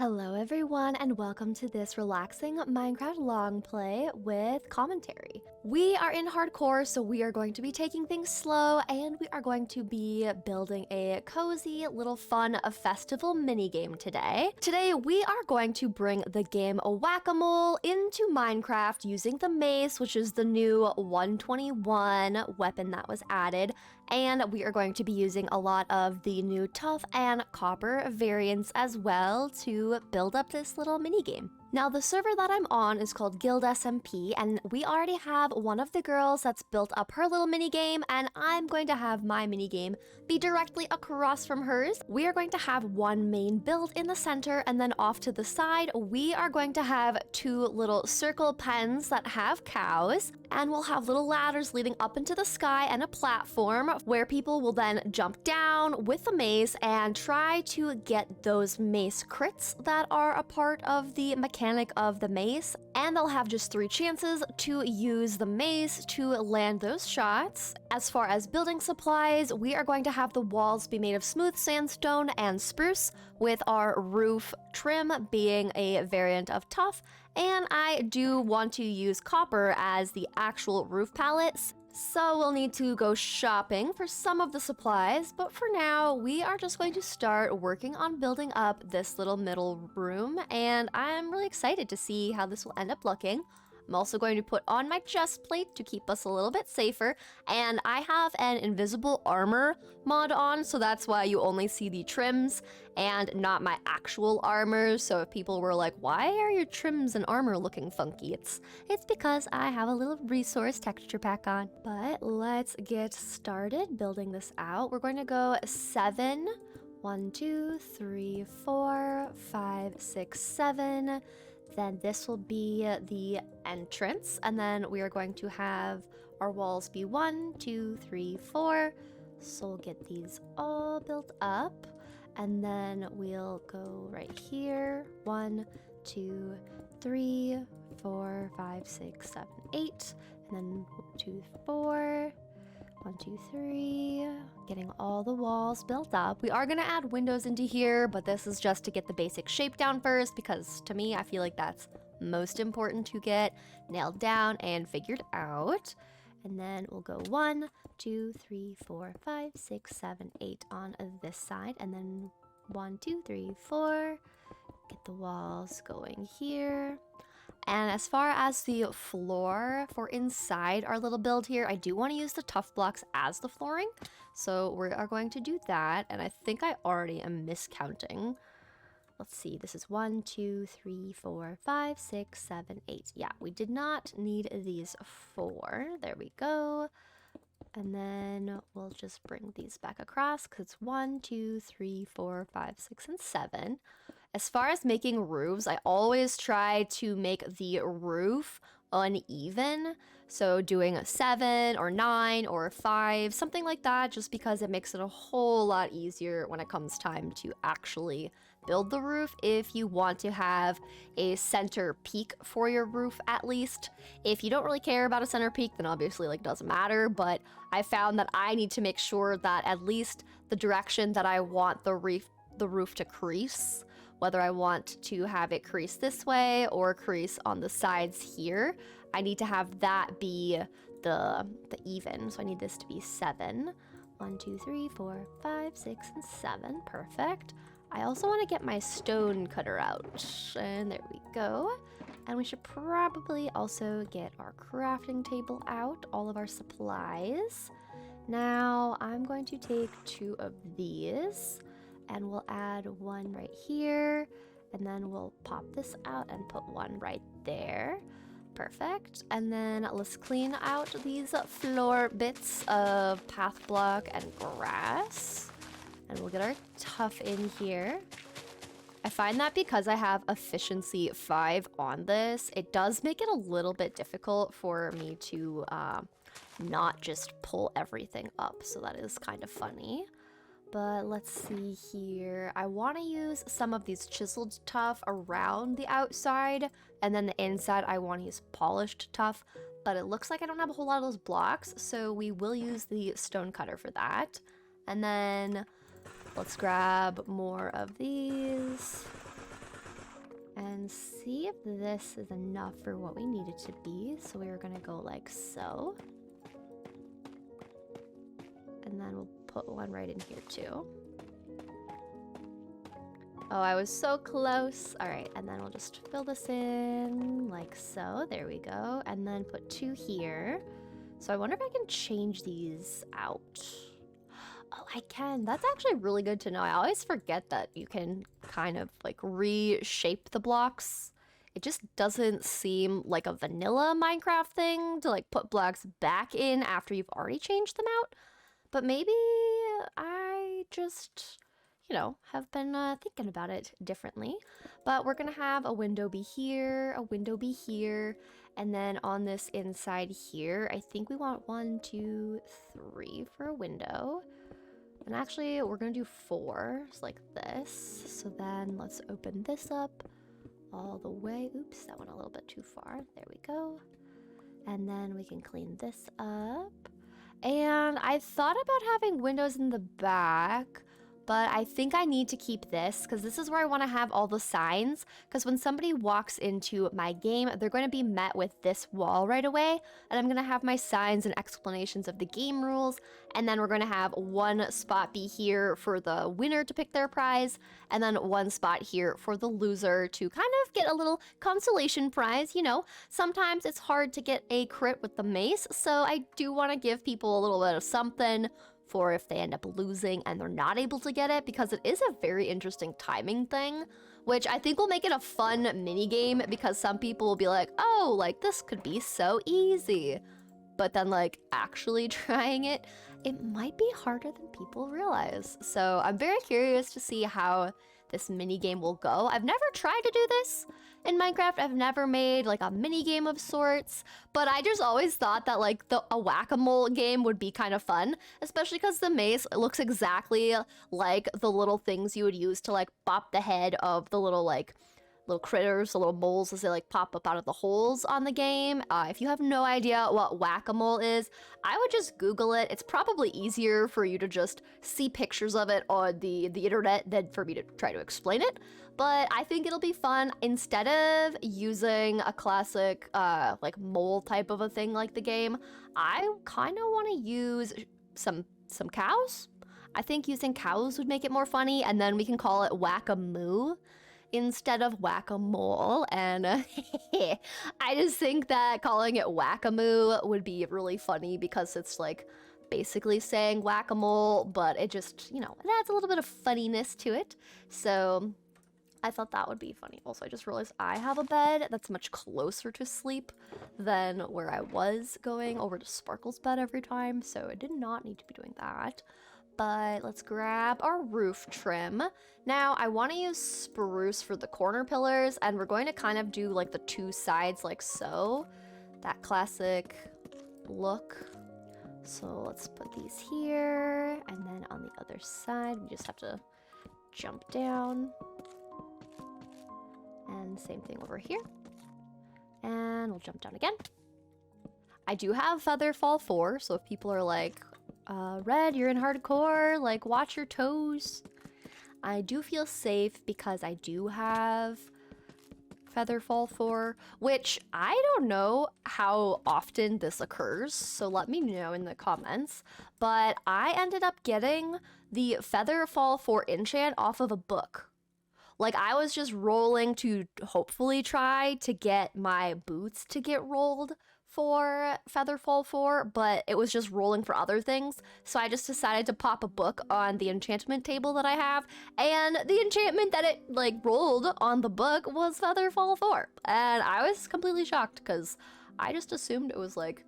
Hello everyone and welcome to this relaxing Minecraft long play with commentary. We are in hardcore, so we are going to be taking things slow and we are going to be building a cozy little fun festival minigame today. Today we are going to bring the game Whack-A-Mole into Minecraft using the mace, which is the new 121 weapon that was added. And we are going to be using a lot of the new tough and copper variants as well to build up this little mini game. Now, the server that I'm on is called Guild SMP, and we already have one of the girls that's built up her little mini game, and I'm going to have my mini game be directly across from hers. We are going to have one main build in the center, and then off to the side, we are going to have two little circle pens that have cows, and we'll have little ladders leading up into the sky and a platform where people will then jump down with the mace and try to get those mace crits that are a part of the mechanic of the mace, and they'll have just 3 chances to use the mace to land those shots. As far as building supplies, we are going to have the walls be made of smooth sandstone and spruce, with our roof trim being a variant of tough, and I do want to use copper as the actual roof pallets. So we'll need to go shopping for some of the supplies, but for now, we are just going to start working on building up this little middle room, and I'm really excited to see how this will end up looking. I'm also going to put on my chest plate to keep us a little bit safer, and I have an invisible armor mod on, so that's why you only see the trims and not my actual armor. So if people were like, why are your trims and armor looking funky? It's because I have a little resource texture pack on. But let's get started building this out. We're going to go 7. 1, 2, 3, 4, 5, 6, 7. Then this will be the entrance, and then we are going to have our walls be 1, 2, 3, 4. So we'll get these all built up, and then we'll go right here. 1, 2, 3, 4, 5, 6, 7, 8, and then 2, 4. 1, 2, 3, getting all the walls built up. We are gonna add windows into here, but this is just to get the basic shape down first, because to me, I feel like that's most important to get nailed down and figured out. And then we'll go 1, 2, 3, 4, 5, 6, 7, 8 on this side, and then 1, 2, 3, 4. Get the walls going here. And as far as the floor for inside our little build here, I do want to use the tough blocks as the flooring. So we are going to do that. And I think I already am miscounting. Let's see, this is 1, 2, 3, 4, 5, 6, 7, 8. Yeah, we did not need these 4. There we go. And then we'll just bring these back across because it's 1, 2, 3, 4, 5, 6, and 7. As far as making roofs, I always try to make the roof uneven. So doing a 7 or 9 or 5, something like that, just because it makes it a whole lot easier when it comes time to actually build the roof. If you want to have a center peak for your roof, at least. If you don't really care about a center peak, then obviously like doesn't matter. But I found that I need to make sure that at least the direction that I want the roof to crease, whether I want to have it crease this way or crease on the sides here, I need to have that be the even. So I need this to be 7. 1, 2, 3, 4, 5, 6, and 7. Perfect. I also want to get my stone cutter out. And there we go. And we should probably also get our crafting table out, all of our supplies. Now I'm going to take 2 of these, and we'll add 1 right here, and then we'll pop this out and put 1 right there. Perfect. And then let's clean out these floor bits of path block and grass, and we'll get our tough in here. I find that because I have efficiency 5 on this, it does make it a little bit difficult for me to not just pull everything up, so that is kind of funny. But let's see here. I want to use some of these chiseled tough around the outside, and then the inside I want to use polished tough, but it looks like I don't have a whole lot of those blocks, so we will use the stone cutter for that. And then let's grab more of these. and see if this is enough for what we need it to be. So we were gonna go like so. And then we'll put one right in here too. Oh, I was so close. All right, and then we'll just fill this in like so. There we go. And then put 2 here. So I wonder if I can change these out. Oh, I can. That's actually really good to know. I always forget that you can kind of like reshape the blocks. It just doesn't seem like a vanilla Minecraft thing to like put blocks back in after you've already changed them out. But maybe I just, you know, have been thinking about it differently. But we're gonna have a window be here, a window be here, and then on this inside here, I think we want 1, 2, 3 for a window. And actually, we're gonna do 4, just like this. So then let's open this up all the way. Oops, that went a little bit too far. There we go. And then we can clean this up. And I thought about having windows in the back, but I think I need to keep this because this is where I want to have all the signs, because when somebody walks into my game, they're going to be met with this wall right away, and I'm going to have my signs and explanations of the game rules, and then we're going to have 1 spot be here for the winner to pick their prize, and then 1 spot here for the loser to kind of get a little consolation prize. You know, sometimes it's hard to get a crit with the mace, so I do want to give people a little bit of something for if they end up losing and they're not able to get it, because it is a very interesting timing thing, which I think will make it a fun mini game, because some people will be like, oh, like this could be so easy, but then like actually trying it, it might be harder than people realize. So I'm very curious to see how this mini game will go. I've never tried to do this in Minecraft. I've never made like a mini game of sorts, but I just always thought that like a whack-a-mole game would be kind of fun, especially because the mace looks exactly like the little things you would use to like bop the head of the little critters, the little moles, as they like pop up out of the holes on the game. If you have no idea what whack-a-mole is, I would just Google it. It's probably easier for you to just see pictures of it on the internet than for me to try to explain it. But I think it'll be fun. Instead of using a classic like mole type of a thing like the game, I kind of want to use some cows. I think using cows would make it more funny, and then we can call it whack-a-moo instead of whack-a-mole. And I just think that calling it whack-a-moo would be really funny, because it's like basically saying whack-a-mole, but it just, you know, it adds a little bit of funniness to it. So I thought that would be funny. Also, I just realized I have a bed that's much closer to sleep than where I was going over to Sparkle's bed every time, so I did not need to be doing that. But let's grab our roof trim. Now, I want to use spruce for the corner pillars, and we're going to kind of do like the 2 sides like so. That classic look. So let's put these here, and then on the other side, we just have to jump down. And same thing over here. And we'll jump down again. I do have Feather Fall 4, so if people are like, Red, you're in hardcore, like watch your toes, I do feel safe because I do have Feather Fall 4, which I don't know how often this occurs, so let me know in the comments, but I ended up getting the Feather Fall 4 enchant off of a book. Like, I was just rolling to hopefully try to get my boots to get rolled for Featherfall 4, but it was just rolling for other things, so I just decided to pop a book on the enchantment table that I have, and the enchantment that it, like, rolled on the book was Featherfall 4, and I was completely shocked, because I just assumed it was, like,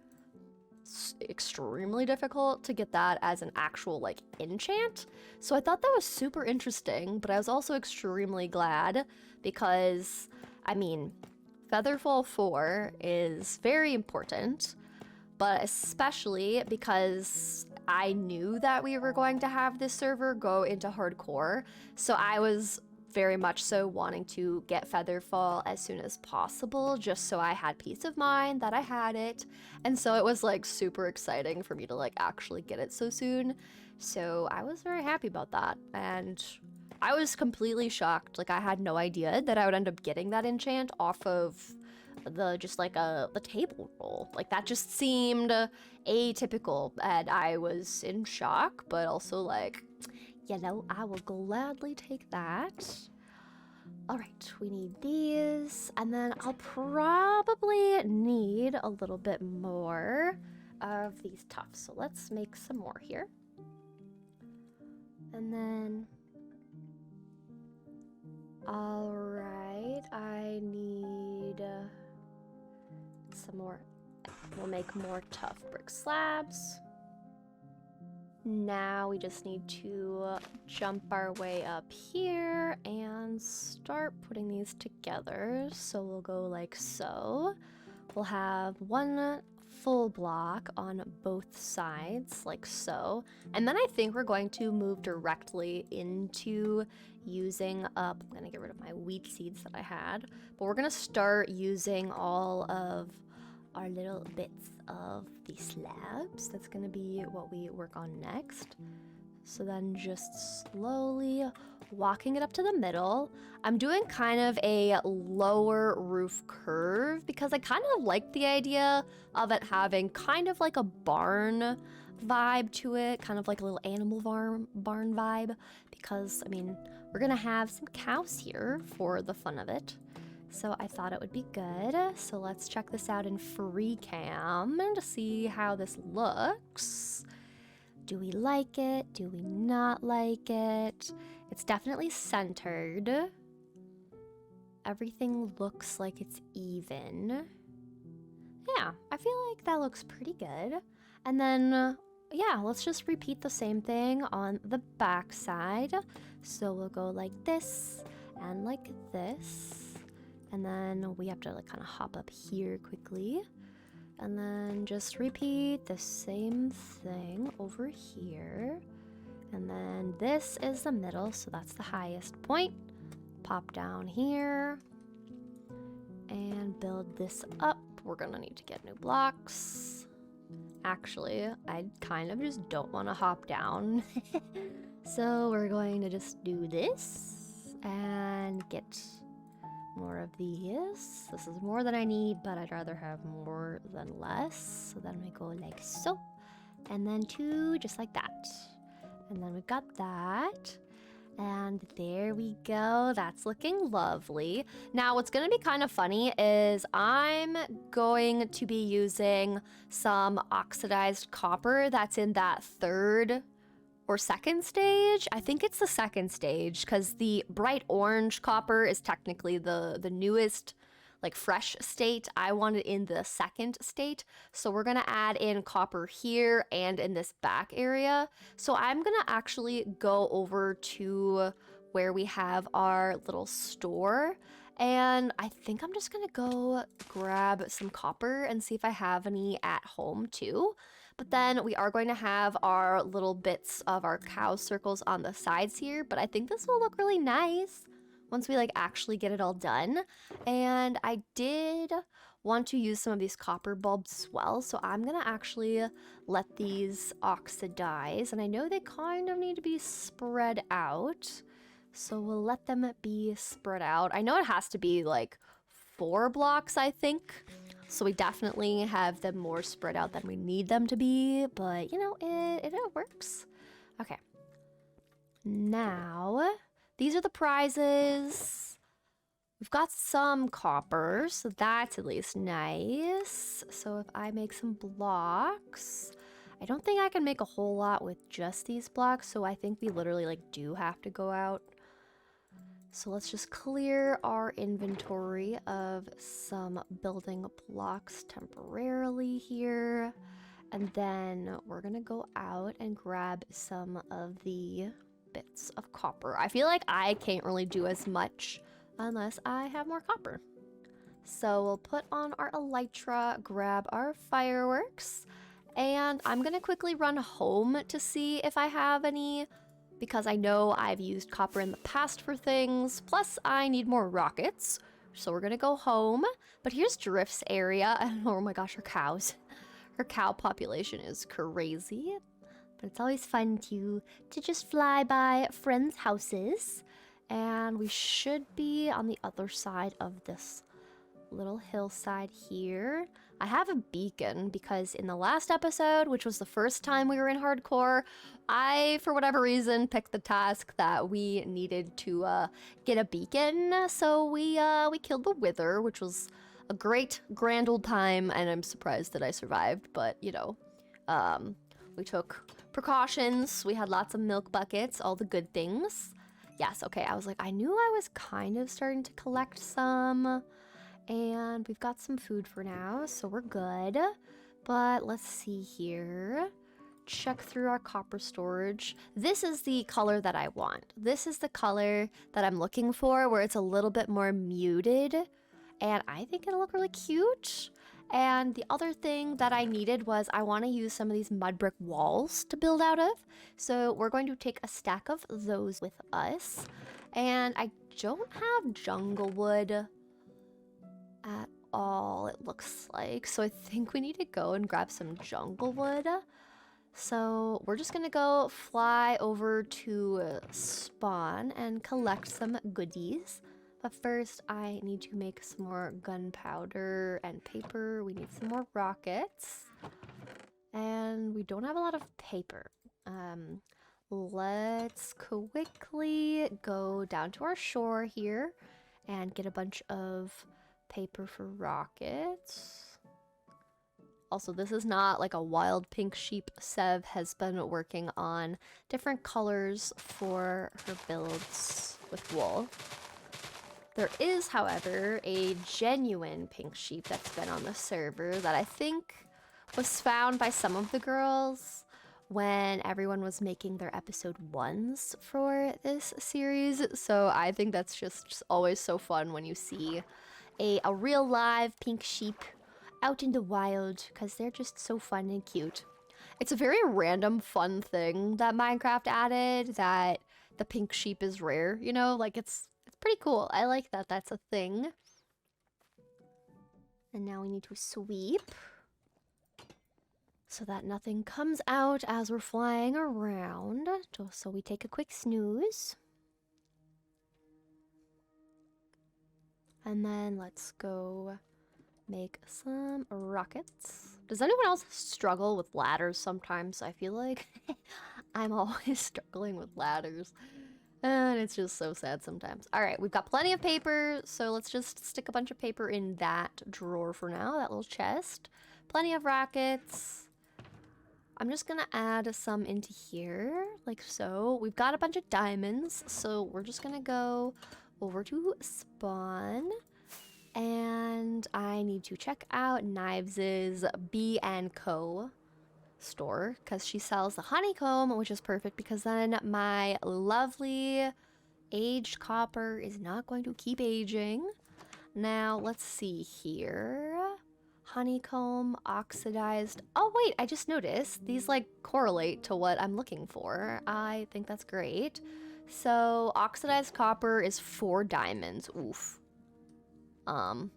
extremely difficult to get that as an actual, like, enchant, so I thought that was super interesting, but I was also extremely glad, because, I mean, Featherfall 4 is very important, but especially because I knew that we were going to have this server go into hardcore, so I was very much so wanting to get Featherfall as soon as possible, just so I had peace of mind that I had it, and so it was like super exciting for me to like actually get it so soon, so I was very happy about that, and I was completely shocked. Like, I had no idea that I would end up getting that enchant off of the table roll. Like, that just seemed atypical, and I was in shock, but also like, you know, I will gladly take that. All right, we need these, and then I'll probably need a little bit more of these tufts. So let's make some more here. And then, all right, I need some more. We'll make more tough brick slabs. Now we just need to jump our way up here and start putting these together. So we'll go like so. We'll have one full block on both sides, like so. And then I think we're going to move directly into using up, I'm gonna get rid of my wheat seeds that I had, but we're gonna start using all of our little bits of the slabs. That's gonna be what we work on next. So then just slowly walking it up to the middle. I'm doing kind of a lower roof curve because I kind of like the idea of it having kind of like a barn vibe to it, kind of like a little animal barn vibe, because I mean, we're gonna have some cows here for the fun of it. So I thought it would be good. So let's check this out in free cam to see how this looks. Do we like it? Do we not like it? It's definitely centered. Everything looks like it's even. Yeah, I feel like that looks pretty good. And then, yeah, let's just repeat the same thing on the back side. So we'll go like this and like this. And then we have to like kind of hop up here quickly. And then just repeat the same thing over here. And then this is the middle, so that's the highest point. Pop down here and build this up. We're gonna need to get new blocks. Actually, I kind of just don't want to hop down. So we're going to just do this and get more of these. This is more than I need, but I'd rather have more than less. So then we go like so, and then two just like that. And then we've got that. And there we go. That's looking lovely. Now, what's going to be kind of funny is I'm going to be using some oxidized copper that's in that third or second stage. I think it's the second stage because the bright orange copper is technically the newest, like fresh state. I want it in the second state. So we're gonna add in copper here and in this back area. So I'm gonna actually go over to where we have our little store. And I think I'm just gonna go grab some copper and see if I have any at home too. But then we are going to have our little bits of our cow circles on the sides here. But I think this will look really nice once we like actually get it all done. And I did want to use some of these copper bulbs as well. So I'm gonna actually let these oxidize. And I know they kind of need to be spread out. So we'll let them be spread out. I know it has to be like 4 blocks, I think. So we definitely have them more spread out than we need them to be, but you know, it works. Okay. Now, these are the prizes. We've got some copper, so that's at least nice. So if I make some blocks, I don't think I can make a whole lot with just these blocks, so I think we literally like do have to go out. So let's just clear our inventory of some building blocks temporarily here. And then we're gonna go out and grab some of the bits of copper. I feel like I can't really do as much unless I have more copper. So we'll put on our elytra, grab our fireworks, and I'm gonna quickly run home to see if I have any, because I know I've used copper in the past for things, plus I need more rockets. So we're gonna go home. But here's Drift's area. Oh my gosh, her cows. Her cow population is crazy. But it's always fun to just fly by friends' houses. And we should be on the other side of this little hillside here. I have a beacon because in the last episode, which was the first time we were in hardcore, I, for whatever reason, picked the task that we needed to get a beacon. So we killed the Wither, which was a great grand old time, and I'm surprised that I survived. But you know, we took precautions. We had lots of milk buckets, all the good things. Yes, okay, I was like, I knew I was kind of starting to collect some, and we've got some food for now, so we're good. But let's see here. Check through our copper storage. This is the color that I want. This is the color that I'm looking for, where it's a little bit more muted, and I think it'll look really cute. And the other thing that I needed was I want to use some of these mud brick walls to build out of. So we're going to take a stack of those with us. And I don't have jungle wood at all, it looks like. So I think we need to go and grab some jungle wood. So we're just going to go fly over to spawn and collect some goodies. But first, I need to make some more gunpowder and paper. We need some more rockets. And we don't have a lot of paper. Let's quickly go down to our shore here and get a bunch of paper for rockets. Also, this is not like a wild pink sheep. Sev has been working on different colors for her builds with wool. There is, however, a genuine pink sheep that's been on the server that I think was found by some of the girls when everyone was making their episode 1s for this series. So I think that's just always so fun when you see a real live pink sheep out in the wild, because they're just so fun and cute. It's a very random fun thing that Minecraft added, that the pink sheep is rare, you know, like it's pretty cool. I like that that's a thing. And now we need to sweep so that nothing comes out as we're flying around. Just so we take a quick snooze. And then let's go make some rockets. Does anyone else struggle with ladders sometimes? I feel like I'm always struggling with ladders. And it's just so sad sometimes. All right, we've got plenty of paper, so let's just stick a bunch of paper in that drawer for now, that little chest. Plenty of rockets. I'm just gonna add some into here, like so. We've got a bunch of diamonds, so we're just gonna go over to spawn. And I need to check out Knives' B&Co store, because she sells the honeycomb, which is perfect because then my lovely aged copper is not going to keep aging. Now let's see here. Honeycomb, oxidized. Oh wait, I just noticed these like correlate to what I'm looking for. I think that's great. So oxidized copper is 4 diamonds. Oof. Hang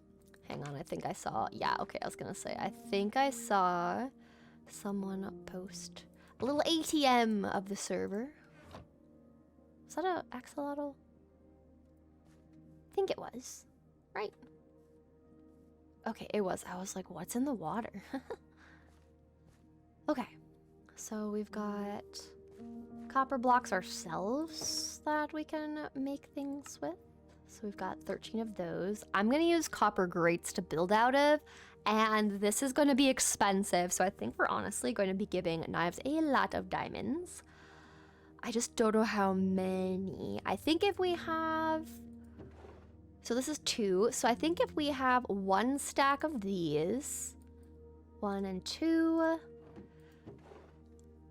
on, I think I saw, yeah, okay, I was gonna say, I think I saw someone post a little ATM of the server. Is that an axolotl? I think it was, right? Okay, it was. I was like, what's in the water? Okay, so we've got copper blocks ourselves that we can make things with. So we've got 13 of those. I'm gonna use copper grates to build out of, and this is going to be expensive, so I think we're honestly going to be giving Knives a lot of diamonds. I just don't know how many. I think if we have... So this is 2, so I think if we have 1 stack of these, 1 and 2,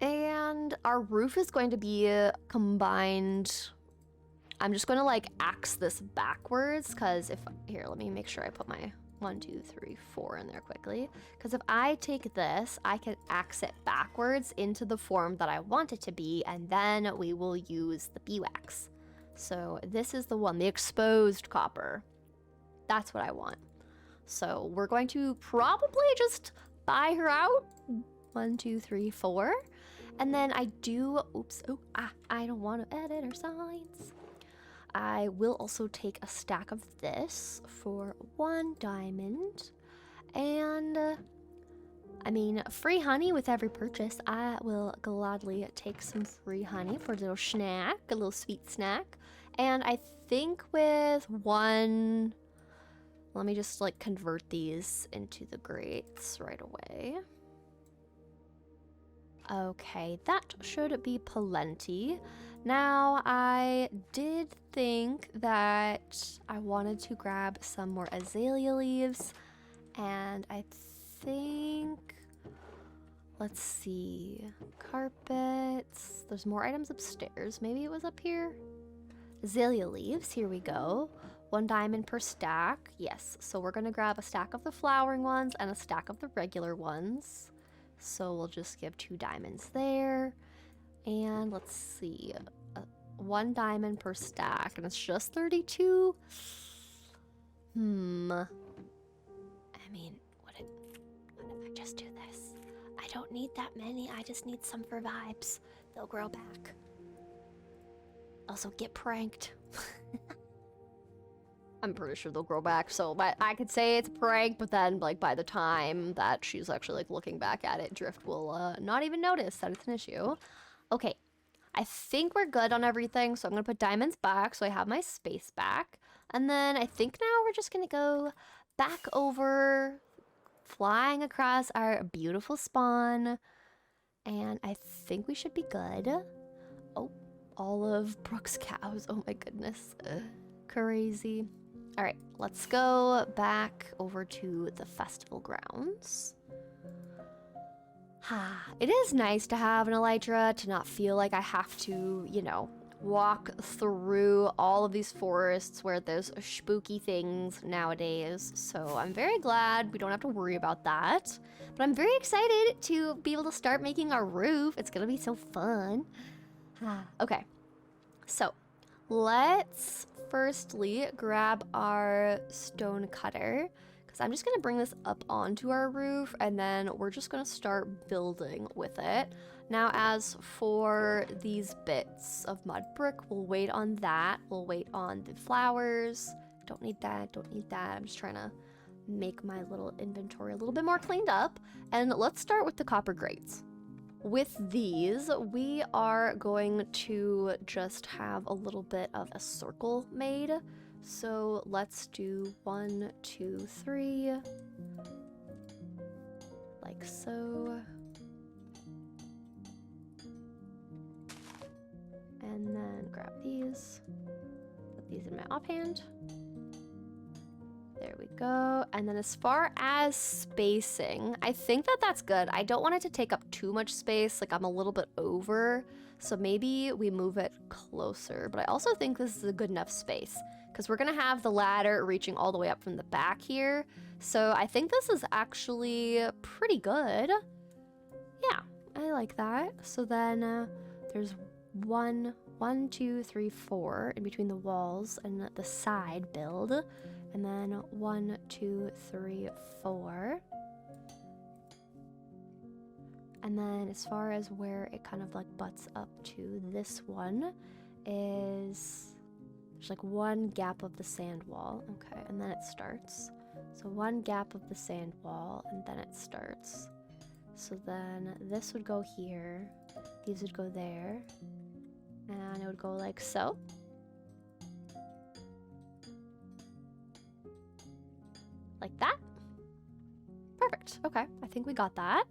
and our roof is going to be combined... I'm just going to like axe this backwards, because if... Here, let me make sure I put my 1, 2, 3, 4 in there quickly. Because if I take this, I can axe it backwards into the form that I want it to be, and then we will use the beeswax. So this is the one, the exposed copper. That's what I want. So we're going to probably just buy her out. 1, 2, 3, 4. And then I do... Oops. Oh, I don't want to edit her signs. I will also take a stack of this for 1 diamond. And I mean, free honey with every purchase. I will gladly take some free honey for a little snack, a little sweet snack. And I think with 1, let me just like convert these into the grates right away. Okay, that should be plenty. Now, I did think that I wanted to grab some more azalea leaves, and I think, let's see, carpets. There's more items upstairs. Maybe it was up here. Azalea leaves, here we go. 1 diamond per stack. Yes, so we're gonna grab a stack of the flowering ones and a stack of the regular ones. So we'll just give 2 diamonds there. And let's see, 1 diamond per stack, and it's just 32. I mean, what if I just do this? I don't need that many, I just need some for vibes. They'll grow back. Also, get pranked. I'm pretty sure they'll grow back, so but I could say it's a prank, but then like by the time that she's actually like looking back at it, Drift will not even notice that it's an issue. Okay, I think we're good on everything, so I'm gonna put diamonds back so I have my space back. And then I think now we're just gonna go back over, flying across our beautiful spawn. And I think we should be good. Oh, all of Brooke's cows. Oh my goodness. Crazy. All right, let's go back over to the festival grounds. It is nice to have an elytra, to not feel like I have to, you know, walk through all of these forests where there's spooky things nowadays. So I'm very glad we don't have to worry about that. But I'm very excited to be able to start making our roof. It's gonna be so fun. Okay, so let's firstly grab our stone cutter, because I'm just going to bring this up onto our roof, and then we're just going to start building with it. Now, as for these bits of mud brick, we'll wait on that. We'll wait on the flowers. Don't need that, don't need that. I'm just trying to make my little inventory a little bit more cleaned up. And let's start with the copper grates. With these, we are going to just have a little bit of a circle made. So let's do 1, 2, 3, like so. And then grab these, put these in my offhand. There we go. And then as far as spacing, I think that that's good. I don't want it to take up too much space. Like I'm a little bit over. So maybe we move it closer. But I also think this is a good enough space because we're going to have the ladder reaching all the way up from the back here. So I think this is actually pretty good. Yeah, I like that. So then there's 1, 2, 3, 4 in between the walls and the side build. And then 1, 2, 3, 4. And then as far as where it kind of like butts up to this one is there's like 1 gap of the sand wall. Okay, and then it starts. So 1 gap of the sand wall and then it starts. So then this would go here. These would go there. And it would go like so. Like that. Perfect. Okay, I think we got that.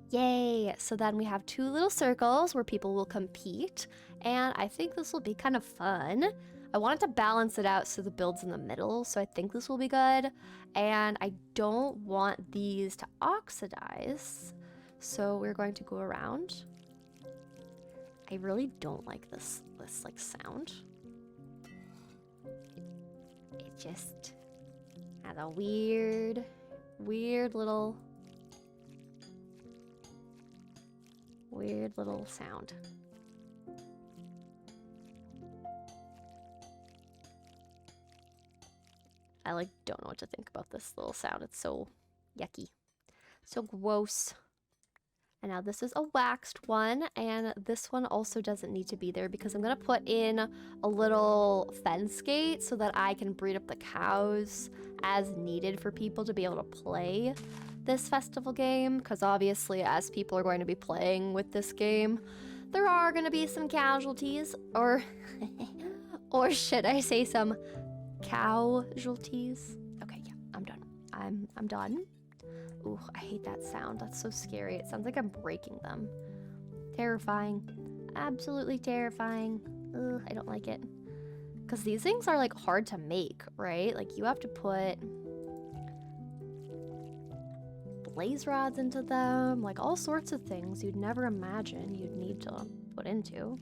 Yay! So then we have 2 little circles where people will compete, and I think this will be kind of fun. I wanted to balance it out so the build's in the middle, so I think this will be good. And I don't want these to oxidize, so we're going to go around. I really don't like this like sound. It just has a weird little sound. I like don't know what to think about this little sound. It's so yucky. So gross. And now this is a waxed one, and this one also doesn't need to be there because I'm gonna put in a little fence gate so that I can breed up the cows as needed for people to be able to play this festival game. Because obviously, as people are going to be playing with this game, there are gonna be some casualties, or or should I say some casualties? Okay, yeah, I'm done. I'm done. Ooh, I hate that sound. That's so scary. It sounds like I'm breaking them. Terrifying. Absolutely terrifying. Ugh, I don't like it. Because these things are like hard to make, right? Like you have to put blaze rods into them, like all sorts of things you'd never imagine you'd need to put into.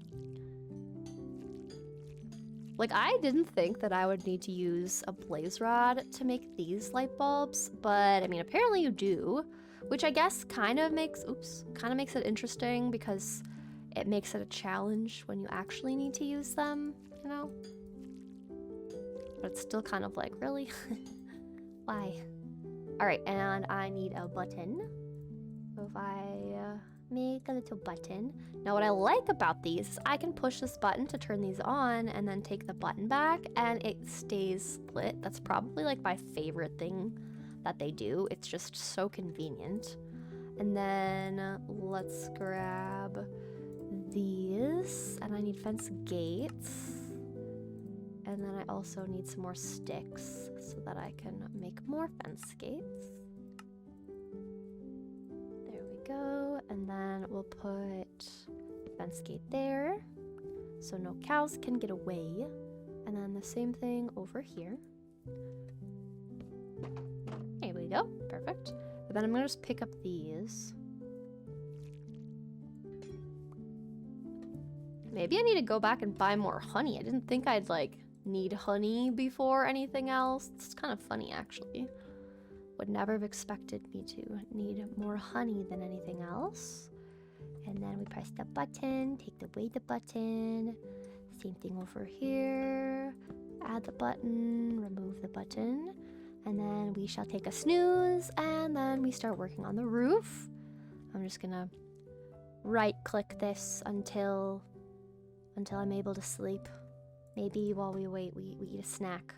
Like, I didn't think that I would need to use a blaze rod to make these light bulbs, but I mean, apparently you do, which I guess kind of makes it interesting because it makes it a challenge when you actually need to use them, you know? But it's still kind of like, really? Why? All right, and I need a button. So if I make a little button. Now what I like about these is I can push this button to turn these on and then take the button back and it stays lit. That's probably like my favorite thing that they do. It's just so convenient. And then let's grab these, and I need fence gates. And then I also need some more sticks so that I can make more fence gates. There we go. And then we'll put fence gate there so no cows can get away. And then the same thing over here. There we go. Perfect. And then I'm gonna just pick up these. Maybe I need to go back and buy more honey. I didn't think I'd like need honey before anything else. It's kind of funny actually. Would never have expected me to need more honey than anything else. And then we press the button, take away the button. Same thing over here. Add the button, remove the button. And then we shall take a snooze, and then we start working on the roof. I'm just gonna right click this until I'm able to sleep. Maybe while we wait, we eat a snack.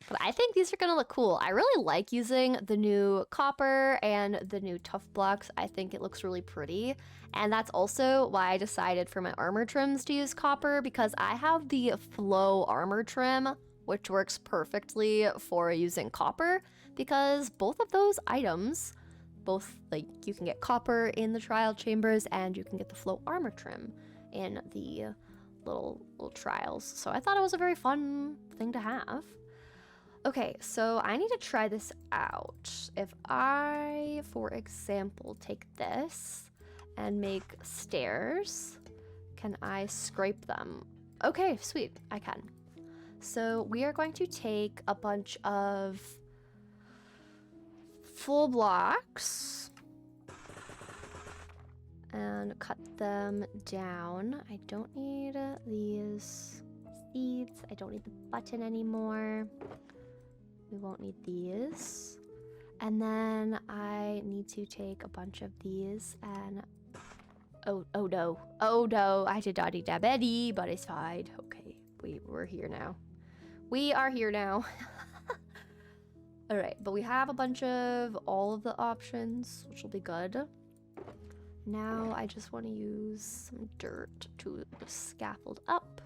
But I think these are gonna look cool. I really like using the new copper and the new tough blocks. I think it looks really pretty. And that's also why I decided for my armor trims to use copper, because I have the flow armor trim, which works perfectly for using copper, because both of those items, both like you can get copper in the trial chambers and you can get the flow armor trim in the little trials. So I thought it was a very fun thing to have. Okay, so I need to try this out. If I, for example, take this and make stairs, can I scrape them? Okay, sweet, I can. So we are going to take a bunch of full blocks and cut them down. I don't need these seeds. I don't need the button anymore. We won't need these. And then I need to take a bunch of these and... Oh no, I did not eat that Betty, but it's fine. Okay, we're here now. We are here now. All right, but we have a bunch of all of the options, which will be good. Now I just want to use some dirt to scaffold up.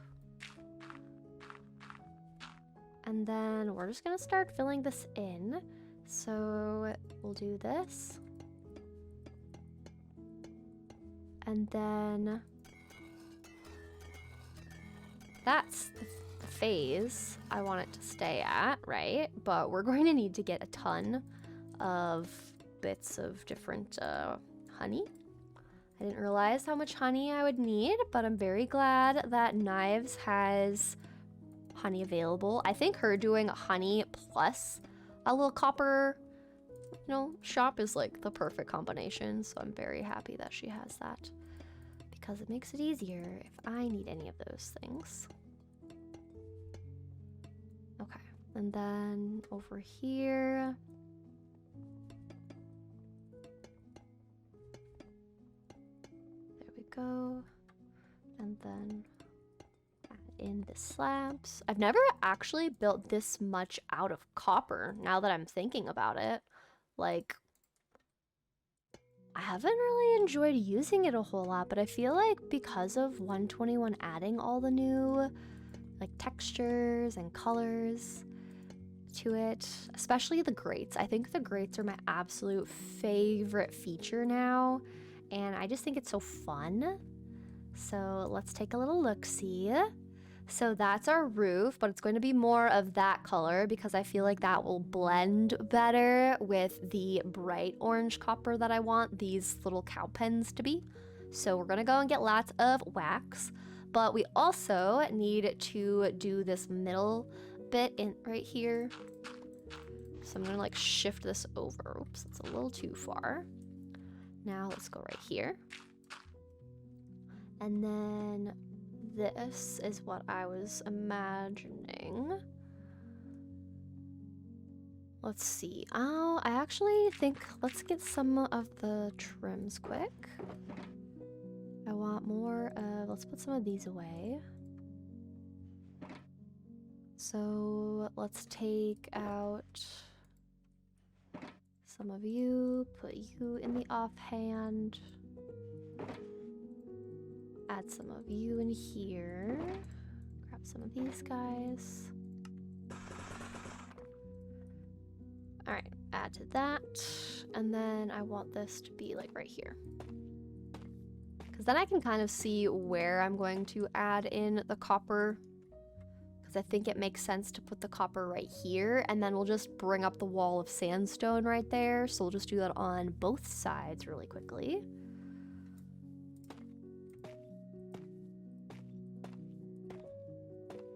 And then we're just gonna start filling this in. So we'll do this. And then that's the phase I want it to stay at, right? But we're going to need to get a ton of bits of different honey. I didn't realize how much honey I would need, but I'm very glad that Knives has honey available. I think her doing honey plus a little copper, shop is like the perfect combination. So I'm very happy that she has that, because it makes it easier if I need any of those things. Okay, and then over here, then add in the slabs. I've never actually built this much out of copper, now that I'm thinking about it. Like, I haven't really enjoyed using it a whole lot, but I feel like because of 121 adding all the new like textures and colors to it, especially the grates. I think the grates are my absolute favorite feature now, and I just think it's so fun. So let's take a little look-see. So that's our roof, but it's going to be more of that color because I feel like that will blend better with the bright orange copper that I want these little cow pens to be. So we're gonna go and get lots of wax, but we also need to do this middle bit in right here. So I'm gonna like shift this over. Oops, it's a little too far. Now let's go right here. And then this is what I was imagining. Let's see. Oh, I actually think let's get some of the trims quick. I want more of, let's put some of these away. So let's take out some of you, put you in the offhand. Add some of you in here. Grab some of these guys. All right, add to that. And then I want this to be like right here. Because then I can kind of see where I'm going to add in the copper. Because I think it makes sense to put the copper right here. And then we'll just bring up the wall of sandstone right there. So we'll just do that on both sides really quickly.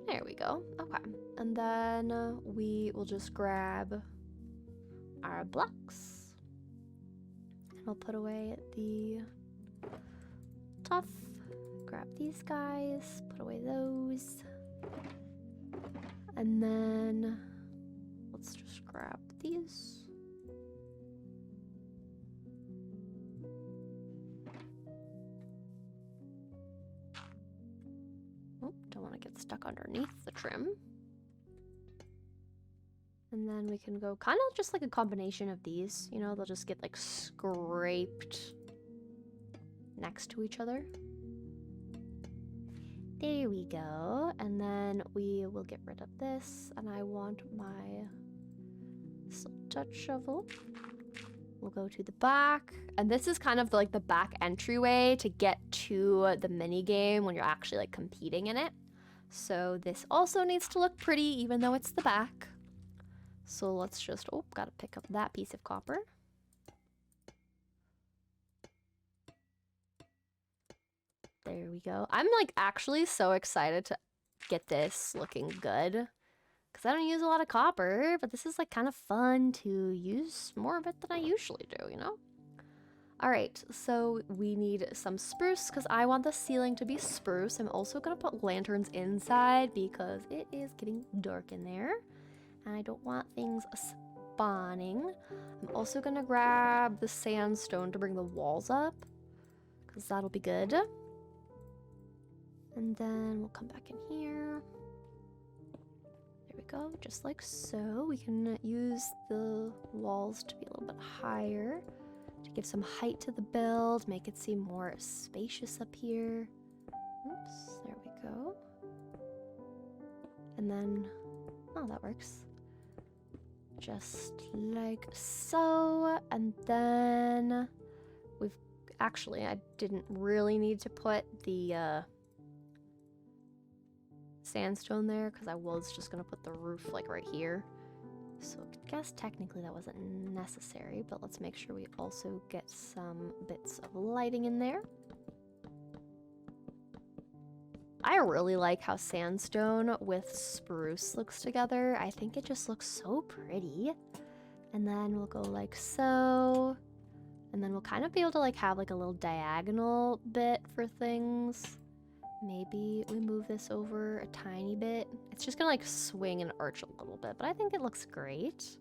There we go. Okay. And then we will just grab our blocks. And we'll put away the tuff. Grab these guys. Put away those. And then let's just grab these. Oh, don't want to get stuck underneath the trim. And then we can go kind of just like a combination of these. You know, they'll just get like scraped next to each other. There we go. And then we will get rid of this. And I want my silk touch shovel. We'll go to the back. And this is kind of like the back entryway to get to the mini game when you're actually like competing in it. So this also needs to look pretty even though it's the back. So let's just, oh, gotta pick up that piece of copper. There we go. I'm like actually so excited to get this looking good because I don't use a lot of copper, but this is like kind of fun to use more of it than I usually do, you know? All right, so we need some spruce because I want the ceiling to be spruce. I'm also gonna put lanterns inside because it is getting dark in there and I don't want things spawning. I'm also gonna grab the sandstone to bring the walls up because that'll be good. And then we'll come back in here. There we go, just like so. We can use the walls to be a little bit higher to give some height to the build, make it seem more spacious up here. Oops, there we go. And then, oh, that works. Just like so. And then we've actually, I didn't really need to put the sandstone there because I was just gonna put the roof like right here. So I guess technically that wasn't necessary, but let's make sure we also get some bits of lighting in there. I really like how sandstone with spruce looks together. I think it just looks so pretty. And then we'll go like so. And then we'll kind of be able to like have like a little diagonal bit for things. Maybe we move this over a tiny bit. It's just gonna like swing and arch a little bit, but I think it looks great.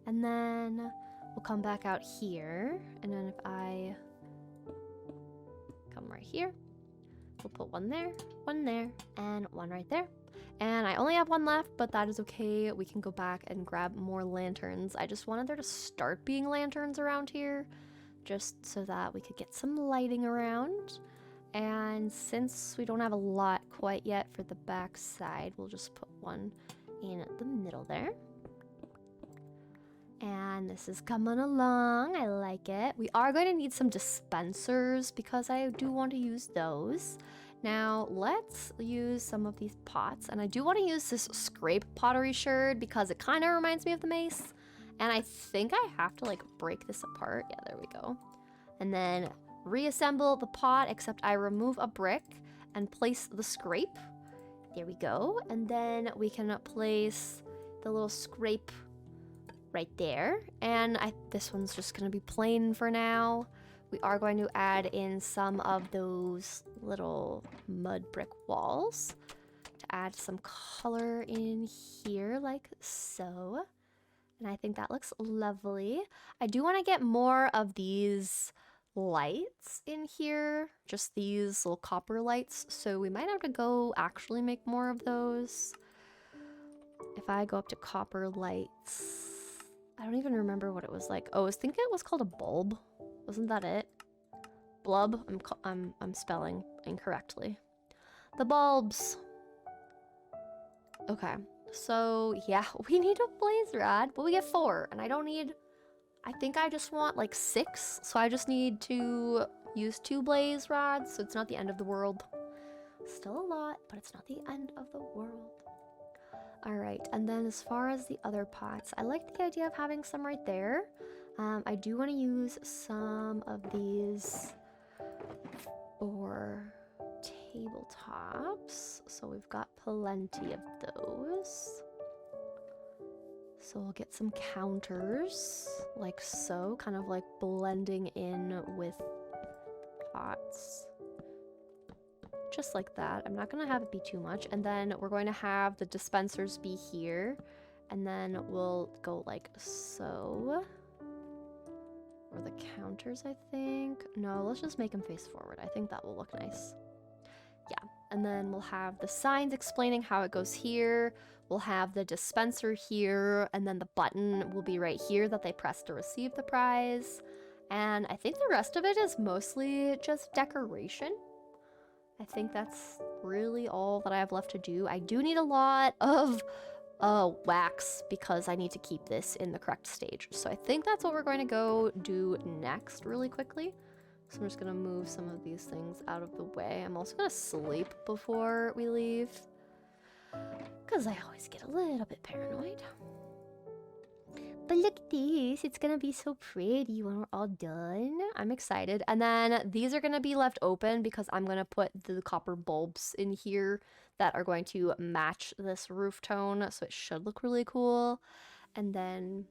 And then we'll come back out here. And then if I come right here, We'll put one there, and one right there. And I only have one left, but that is okay. We can go back and grab more lanterns. I just wanted there to start being lanterns around here, just so that we could get some lighting around. And since we don't have a lot quite yet for the back side, we'll just put one in the middle there. And this is coming along. I like it. We are going to need some dispensers because I do want to use those. Now, let's use some of these pots. And I do want to use this scrape pottery sherd because it kind of reminds me of the mace. And I think I have to like break this apart. Yeah, there we go. And then reassemble the pot, except I remove a brick and place the scrape. There we go. And then we can place the little scrape right there. And this one's just going to be plain for now. We are going to add in some of those little mud brick walls to add some color in here like so. And I think that looks lovely. I do want to get more of these lights in here, just these little copper lights, so we might have to go actually make more of those. If I go up to copper lights, I don't even remember what it was like. Oh, I was thinking it was called a bulb. Wasn't that it? Blub. I'm spelling incorrectly. The bulbs. Okay, so yeah, we need a blaze rod, but we get 4, and I think I just want like 6, so I just need to use 2 blaze rods, so it's not the end of the world. Still a lot, but it's not the end of the world. All right, and then as far as the other pots, I like the idea of having some right there. I do want to use some of these for tabletops, so we've got plenty of those. So we'll get some counters, like so, kind of like blending in with pots. Just like that. I'm not going to have it be too much. And then we're going to have the dispensers be here. And then we'll go like so. Or the counters, I think. No, let's just make them face forward. I think that will look nice. Yeah. And then we'll have the signs explaining how it goes here. We'll have the dispenser here, and then the button will be right here that they press to receive the prize. And I think the rest of it is mostly just decoration. I think that's really all that I have left to do. I do need a lot of wax because I need to keep this in the correct stage. So I think that's what we're going to go do next really quickly. So I'm just going to move some of these things out of the way. I'm also going to sleep before we leave, because I always get a little bit paranoid. But look at this. It's going to be so pretty when we're all done. I'm excited. And then these are going to be left open because I'm going to put the copper bulbs in here that are going to match this roof tone. So it should look really cool. And then,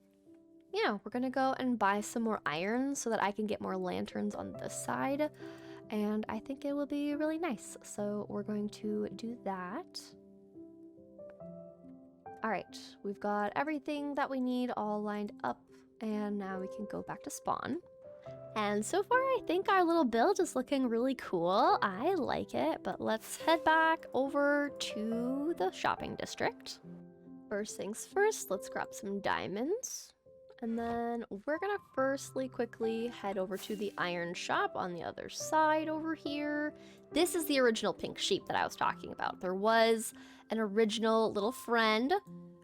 you know, we're going to go and buy some more iron so that I can get more lanterns on this side. And I think it will be really nice. So we're going to do that. All right, we've got everything that we need all lined up, and now we can go back to spawn. And so far, I think our little build is looking really cool. I like it, but let's head back over to the shopping district. First things first, let's grab some diamonds. And then we're gonna firstly quickly head over to the iron shop on the other side over here. This is the original pink sheep that I was talking about. There was an original little friend.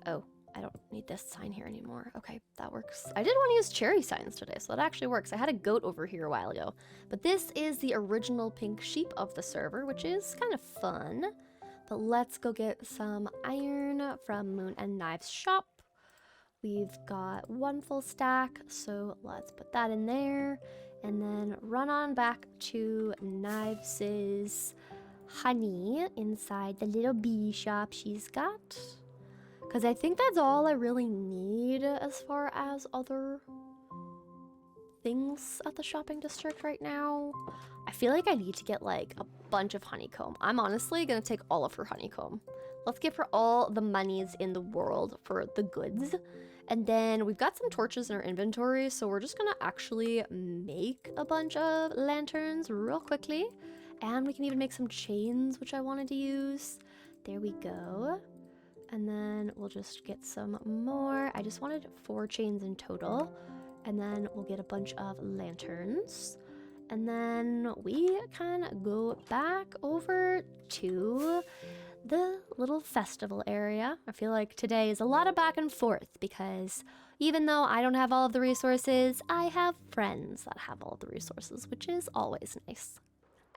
Oh, I don't need this sign here anymore. Okay, that works. I did want to use cherry signs today, so that actually works. I had a goat over here a while ago. But this is the original pink sheep of the server, which is kind of fun. But let's go get some iron from Moon and Knives shop. We've got 1 full stack, so let's put that in there. And then run on back to Knives' honey inside the little bee shop she's got. Because I think that's all I really need as far as other things at the shopping district right now. I feel like I need to get like a bunch of honeycomb. I'm honestly going to take all of her honeycomb. Let's give her all the monies in the world for the goods. And then we've got some torches in our inventory, so we're just gonna actually make a bunch of lanterns real quickly. And we can even make some chains, which I wanted to use. There we go. And then we'll just get some more. I just wanted 4 chains in total. And then we'll get a bunch of lanterns. And then we can go back over to the little festival area. I feel like today is a lot of back and forth because even though I don't have all of the resources, I have friends that have all of the resources, which is always nice.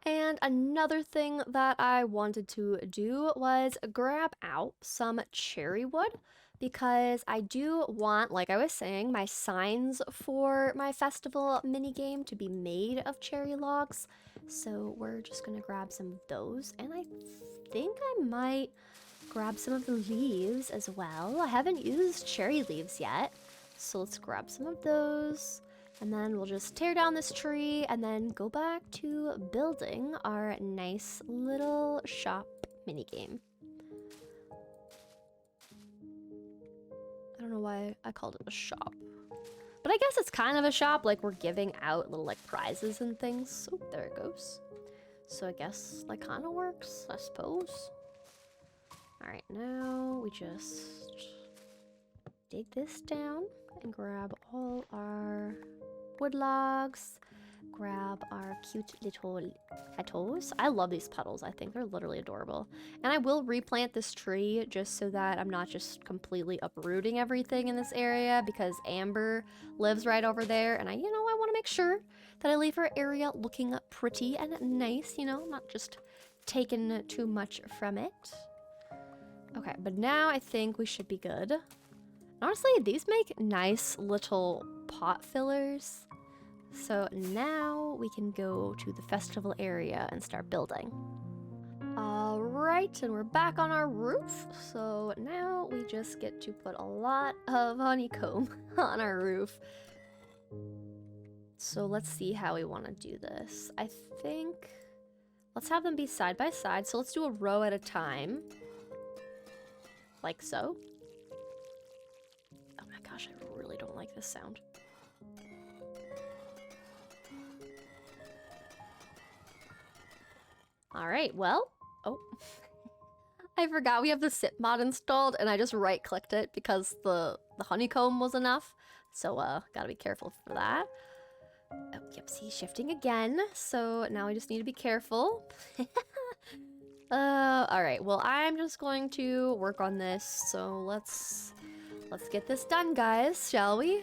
And another thing that I wanted to do was grab out some cherrywood because I do want, like I was saying, my signs for my festival minigame to be made of cherry logs. So we're just gonna grab some of those, and I think I might grab some of the leaves as well. I haven't used cherry leaves yet, so let's grab some of those. And then we'll just tear down this tree and then go back to building our nice little shop minigame. I don't know why I called it a shop. But I guess it's kind of a shop, like we're giving out little like prizes and things. Oh, there it goes. So I guess that kind of works, I suppose. All right, now we just dig this down and grab all our wood logs, grab our cute little petals. I love these petals. I think they're literally adorable. And I will replant this tree just so that I'm not just completely uprooting everything in this area because Amber lives right over there. And I want to make sure that I leave her area looking pretty and nice, not just taking too much from it. Okay, but now I think we should be good. Honestly, these make nice little pot fillers. So now we can go to the festival area and start building. All right, and we're back on our roof. So now we just get to put a lot of honeycomb on our roof. So let's see how we want to do this. I think let's have them be side by side. So let's do a row at a time. Like so. Oh my gosh, I really don't like this sound. All right, well, oh, I forgot we have the sit mod installed and I just right clicked it because the honeycomb was enough. So gotta be careful for that. Oh, yep, see, shifting again. So now we just need to be careful. All right, well, I'm just going to work on this. So let's get this done, guys, shall we?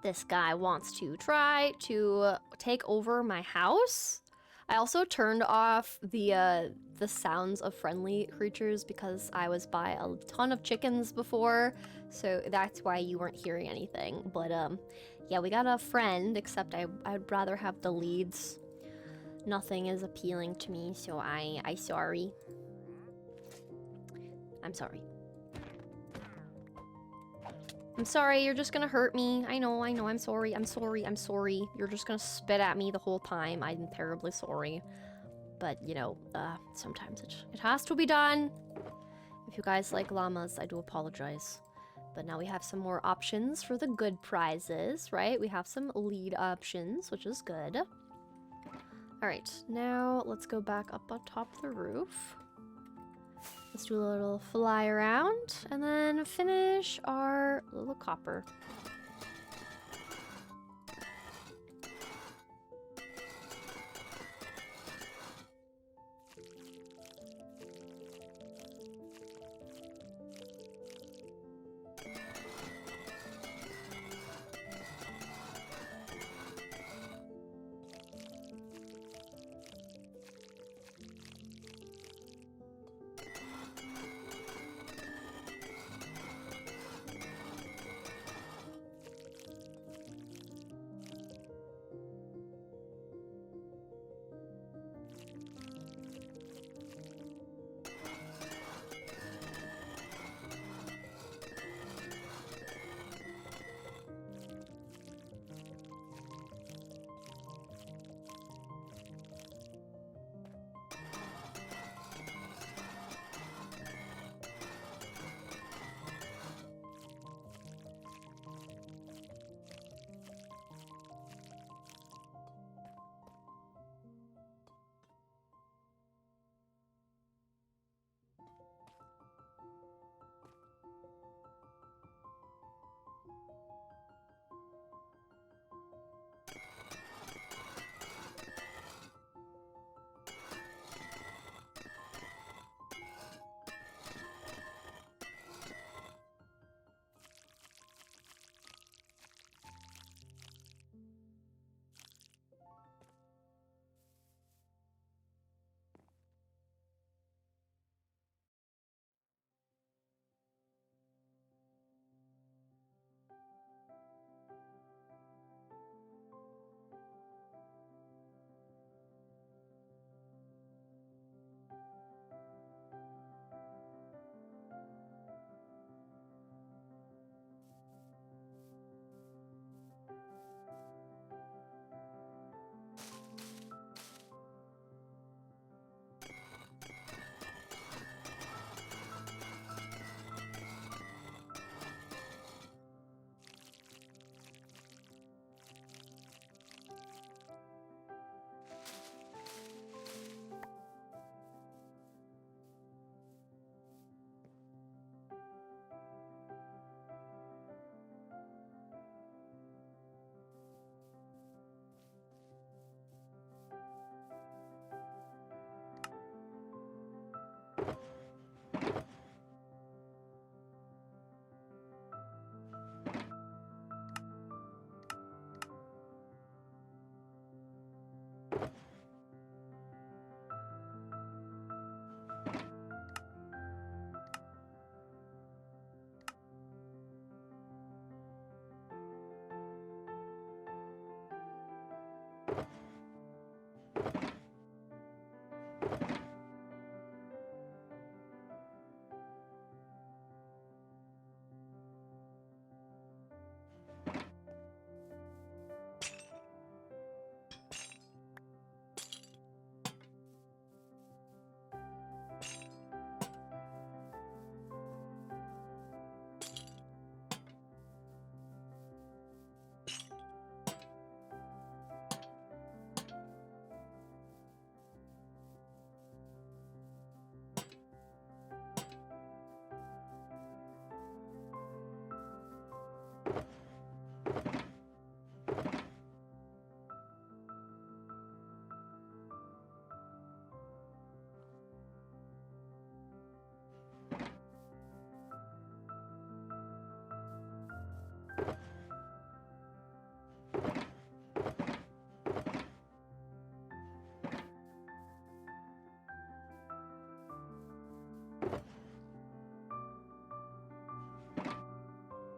This guy wants to try to take over my house. I also turned off the sounds of friendly creatures because I was by a ton of chickens before, so that's why you weren't hearing anything. But yeah, we got a friend, except I'd rather have the leads. Nothing is appealing to me, so I'm sorry. I'm sorry. I'm sorry, you're just gonna hurt me. I know, I'm sorry, I'm sorry. You're just gonna spit at me the whole time. I'm terribly sorry. But, sometimes it has to be done. If you guys like llamas, I do apologize. But now we have some more options for the good prizes, right? We have some lead options, which is good. Alright, now let's go back up on top of the roof. Let's do a little fly around and then finish our little copper.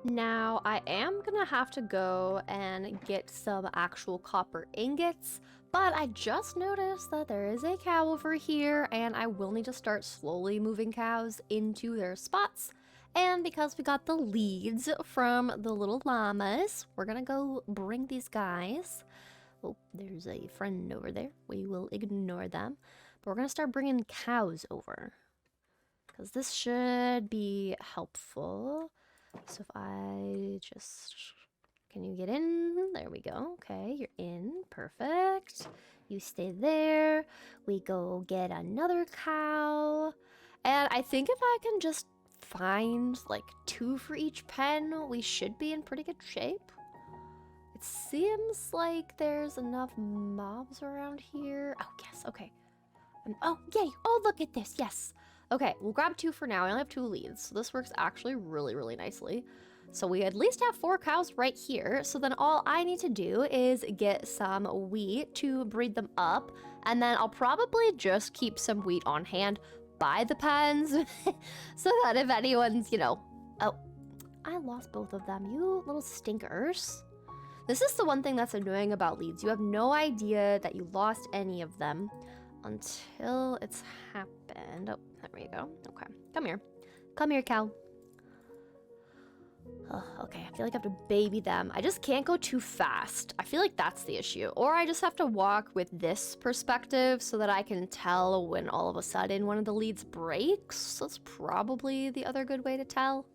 Now, I am gonna have to go and get some actual copper ingots, but I just noticed that there is a cow over here, and I will need to start slowly moving cows into their spots. And because we got the leads from the little llamas, we're gonna go bring these guys. Oh, there's a friend over there. We will ignore them. But we're gonna start bringing cows over, because this should be helpful. So if I just... Can you get in? There we go. Okay, you're in. Perfect. You stay there. We go get another cow. And I think if I can just find like 2 for each pen, we should be in pretty good shape. It seems like there's enough mobs around here. Oh, yes. Okay. Oh, yay. Oh, look at this. Yes. Okay, we'll grab 2 for now. I only have 2 leads, so this works actually really, really nicely. So we at least have 4 cows right here. So then all I need to do is get some wheat to breed them up. And then I'll probably just keep some wheat on hand by the pens. So that if anyone's, you know... Oh, I lost both of them. You little stinkers. This is the one thing that's annoying about leads. You have no idea that you lost any of them until it's happened. Oh, there we go. Okay, come here. Come here, cow. Oh, okay, I feel like I have to baby them. I just can't go too fast. I feel like that's the issue. Or I just have to walk with this perspective so that I can tell when all of a sudden one of the leads breaks. That's probably the other good way to tell.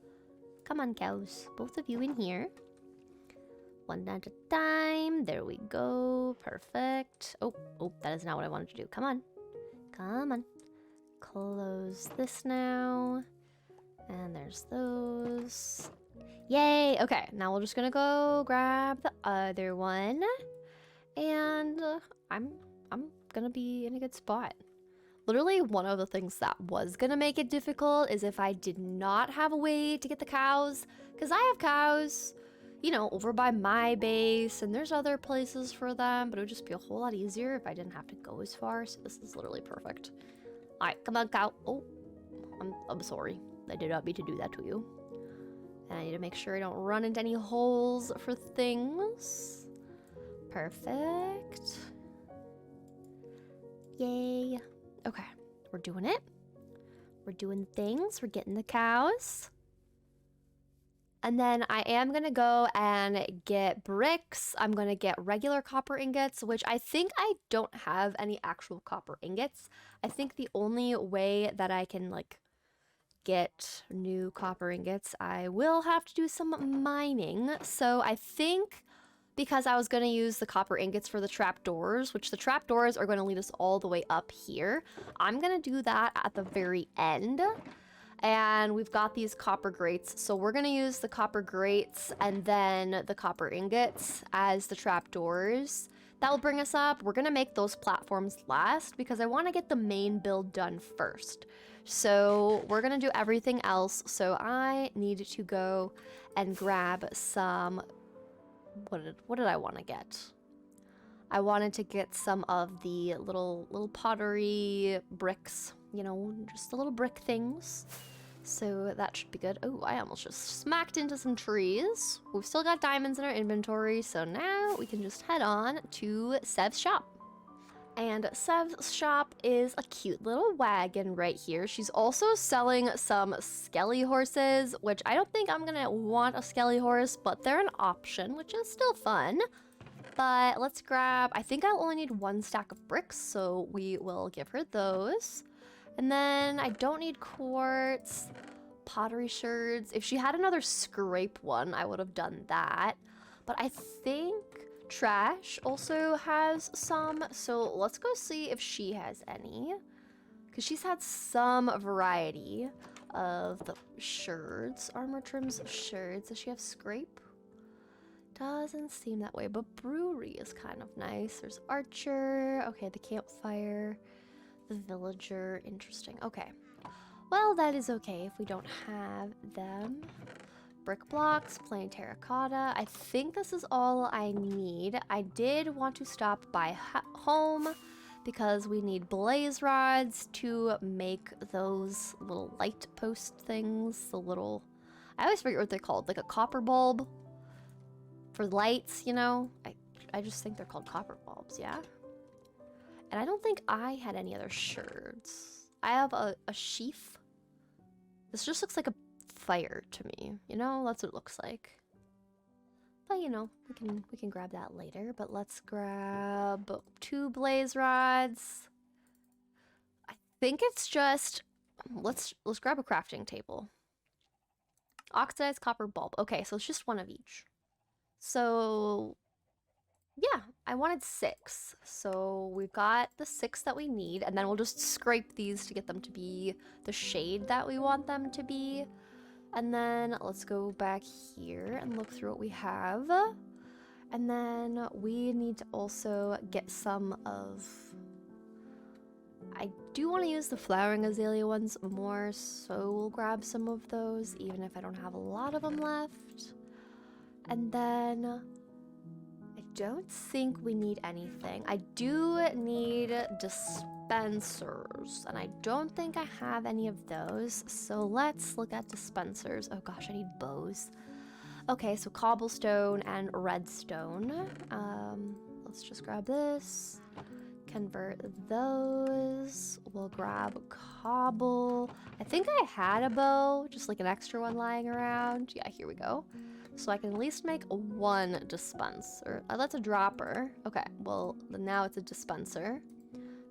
Come on, cows. Both of you in here. One at a time. There we go. Perfect. Oh, that is not what I wanted to do. Come on. Come on. Close this now. And there's those. Yay! Okay, now we're just gonna go grab the other one. And I'm gonna be in a good spot. Literally, one of the things that was gonna make it difficult is if I did not have a way to get the cows. Because I have cows, you know, over by my base, and there's other places for them, but it would just be a whole lot easier if I didn't have to go as far, so this is literally perfect. Alright, come on, cow. Oh, I'm sorry. I did not mean to do that to you. And I need to make sure I don't run into any holes for things. Perfect. Yay. Okay, we're doing it. We're doing things. We're getting the cows. And then I am going to go and get bricks. I'm going to get regular copper ingots, which I think I don't have any actual copper ingots. I think the only way that I can, like, get new copper ingots, I will have to do some mining. So I think because I was going to use the copper ingots for the trapdoors, which the trapdoors are going to lead us all the way up here, I'm going to do that at the very end. And we've got these copper grates, so we're gonna use the copper grates and then the copper ingots as the trapdoors. That will bring us up. We're gonna make those platforms last because I want to get the main build done first. So we're gonna do everything else. So I need to go and grab some... What did I want to get? I wanted to get some of the little pottery bricks, you know, just the little brick things. So that should be good. Oh, I almost just smacked into some trees. We've still got diamonds in our inventory, so now we can just head on to Sev's shop. And Sev's shop is a cute little wagon right here. She's also selling some skelly horses, which I don't think I'm gonna want a skelly horse, but they're an option, which is still fun. But let's grab, I think I'll only need 1 stack of bricks, so we will give her those. And then I don't need quartz, pottery sherds. If she had another scrape one, I would have done that. But I think trash also has some, so let's go see if she has any. Because she's had some variety of the sherds, armor trims sherds. Does she have scrape? Doesn't seem that way, but brewery is kind of nice. There's archer, okay, the campfire, the villager, interesting. Okay, well, that is okay if we don't have them. Brick blocks, plain terracotta. I think this is all I need. I did want to stop by home because we need blaze rods to make those little light post things, the little... I always forget what they're called, like a copper bulb for lights, you know? I just think they're called copper bulbs, yeah? And I don't think I had any other shirts. I have a sheaf. This just looks like a fire to me, you know? That's what it looks like. But you know, we can grab that later. But let's grab 2 blaze rods. I think it's just let's grab a crafting table. Oxidized copper bulb. Okay, so it's just 1 of each. So yeah, I wanted 6. So we've got the 6 that we need, and then we'll just scrape these to get them to be the shade that we want them to be. And then let's go back here and look through what we have. And then we need to also get some of... I do want to use the flowering azalea ones more, so we'll grab some of those, even if I don't have a lot of them left. And then... I don't think we need anything. I do need dispensers, and I don't think I have any of those, so let's look at dispensers. Oh gosh, I need bows. Okay, so cobblestone and redstone. Let's just grab this, convert those. We'll grab cobble. I think I had a bow, just like an extra one lying around. Yeah, here we go. So I can at least make 1 dispenser. That's a dropper. Okay, well, now it's a dispenser.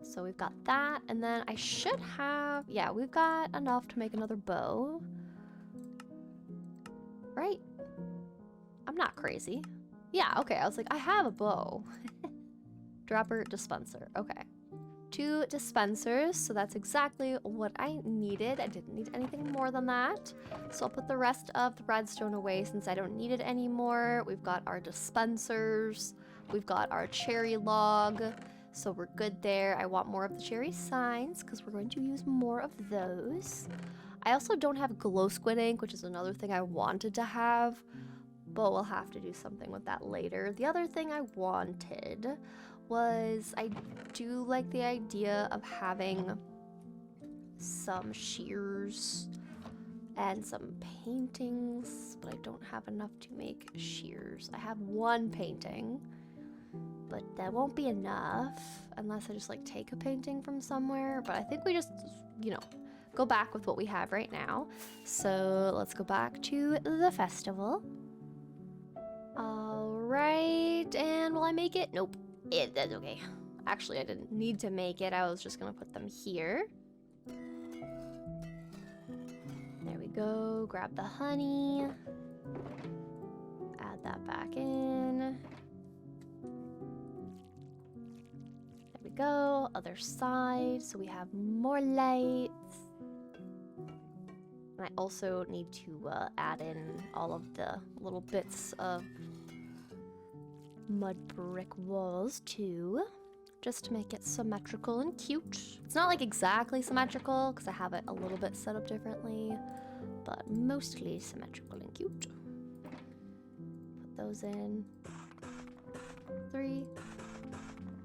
So we've got that, and then I should have... Yeah, we've got enough to make another bow. Right? I'm not crazy. Yeah, okay, I was like, I have a bow. Dropper, dispenser, okay. 2 dispensers, so that's exactly what I needed. I didn't need anything more than that. So I'll put the rest of the redstone away since I don't need it anymore. We've got our dispensers. We've got our cherry log. So we're good there. I want more of the cherry signs because we're going to use more of those. I also don't have glow squid ink, which is another thing I wanted to have, but we'll have to do something with that later. The other thing I wanted was, I do like the idea of having some shears and some paintings, but I don't have enough to make shears. I have 1 painting, but that won't be enough unless I just like take a painting from somewhere. But I think we just, you know, go back with what we have right now. So let's go back to the festival. All right, and will I make it? Nope. That's okay. Actually, I didn't need to make it. I was just gonna put them here. There we go. Grab the honey. Add that back in. There we go. Other side, so we have more lights. And I also need to add in all of the little bits of mud brick walls too, just to make it symmetrical and cute. It's not like exactly symmetrical because I have it a little bit set up differently, but mostly symmetrical and cute. Put those in. 3,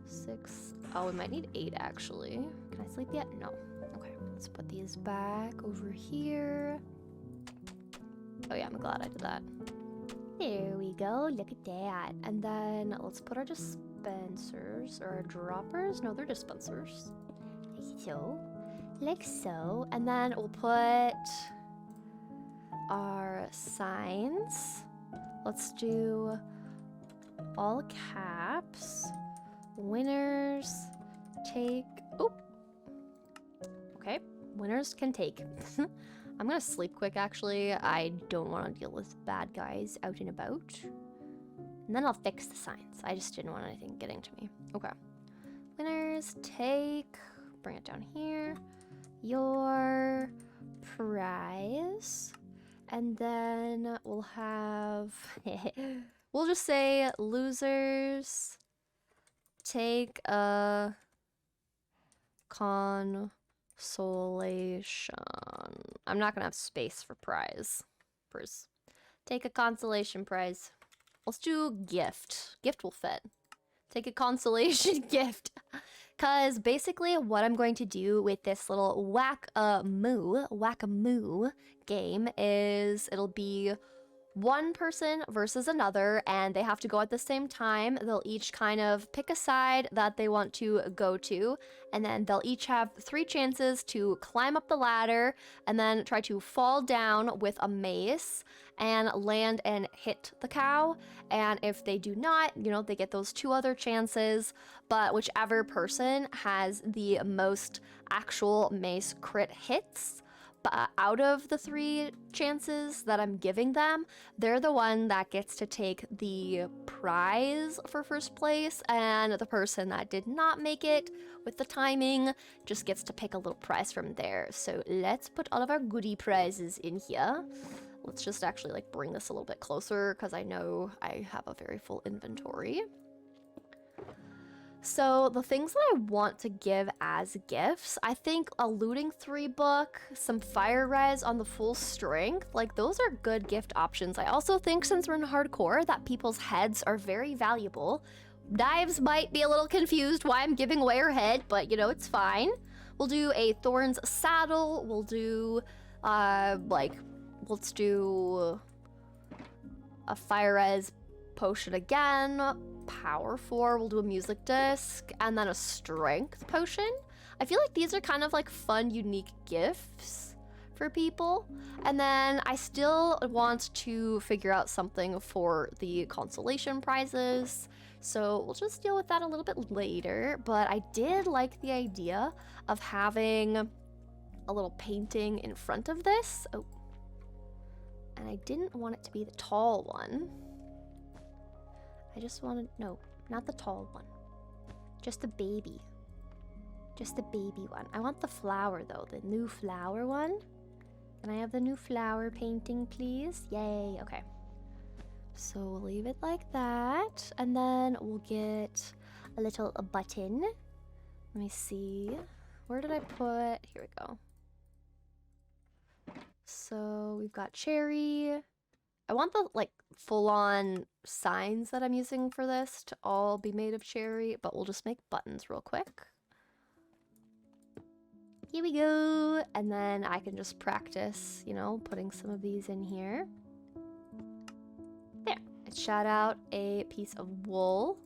6. Oh, we might need 8 actually. Can I sleep yet? No. Okay, let's put these back over here. Oh yeah, I'm glad I did that. There we go, look at that. And then let's put our dispensers, or our droppers. No, they're dispensers. Like so. And then we'll put our signs. Let's do all caps. Winners take... Oh! Okay, winners can take. I'm gonna sleep quick, actually. I don't want to deal with bad guys out and about. And then I'll fix the signs. I just didn't want anything getting to me. Okay. Winners take... Bring it down here. Your prize. And then we'll have... we'll just say losers take a consolation. I'm not gonna have space for prize. Take a consolation prize. Let's do gift. Gift will fit. Take a consolation gift. Because basically what I'm going to do with this little whack-a-moo game is it'll be one person versus another, and they have to go at the same time. They'll each kind of pick a side that they want to go to, and then they'll each have 3 chances to climb up the ladder and then try to fall down with a mace and land and hit the cow. And if they do not, you know, they get those 2 other chances, but whichever person has the most actual mace crit hits out of the 3 chances that I'm giving them, they're the one that gets to take the prize for first place, and the person that did not make it with the timing just gets to pick a little prize from there. So let's put all of our goodie prizes in here. Let's just actually like bring this a little bit closer because I know I have a very full inventory. So the things that I want to give as gifts, I think a looting 3 book, some fire res on the full strength, like those are good gift options. I also think since we're in hardcore that people's heads are very valuable. Knives might be a little confused why I'm giving away her head, but you know, it's fine. We'll do a Thorns saddle, we'll do let's do a fire res potion again. Power 4, we'll do a music disc, and then a strength potion. I feel like these are kind of like fun, unique gifts for people. And then I still want to figure out something for the consolation prizes, so we'll just deal with that a little bit later. But I did like the idea of having a little painting in front of this. Oh, and I didn't want it to be the tall one. I just wanted, no, not the tall one. Just the baby. Just the baby one. I want the flower though, the new flower one. Can I have the new flower painting, please? Yay, okay. So we'll leave it like that. And then we'll get a little button. Let me see. Where did I put, here we go. So we've got cherry. I want the like full-on signs that I'm using for this to all be made of cherry, but we'll just make buttons real quick. Here we go. And then I can just practice, you know, putting some of these in here. There. I shot out a piece of wool.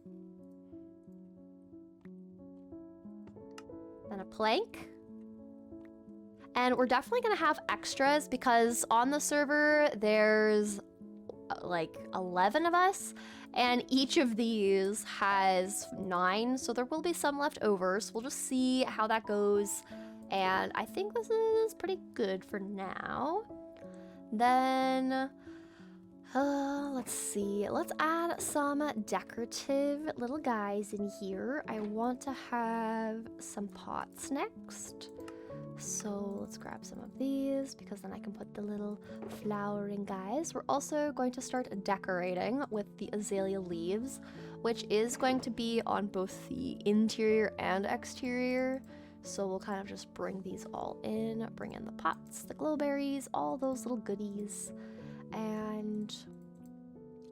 Then a plank. And we're definitely gonna have extras because on the server there's like 11 of us, and each of these has 9, so there will be some left over. So we'll just see how that goes, and I think this is pretty good for now. Then let's see, let's add some decorative little guys in here. I want to have some pots next. So let's grab some of these because then I can put the little flowering guys. We're also going to start decorating with the azalea leaves, which is going to be on both the interior and exterior. So we'll kind of just bring these all in, bring in the pots, the glowberries, all those little goodies. And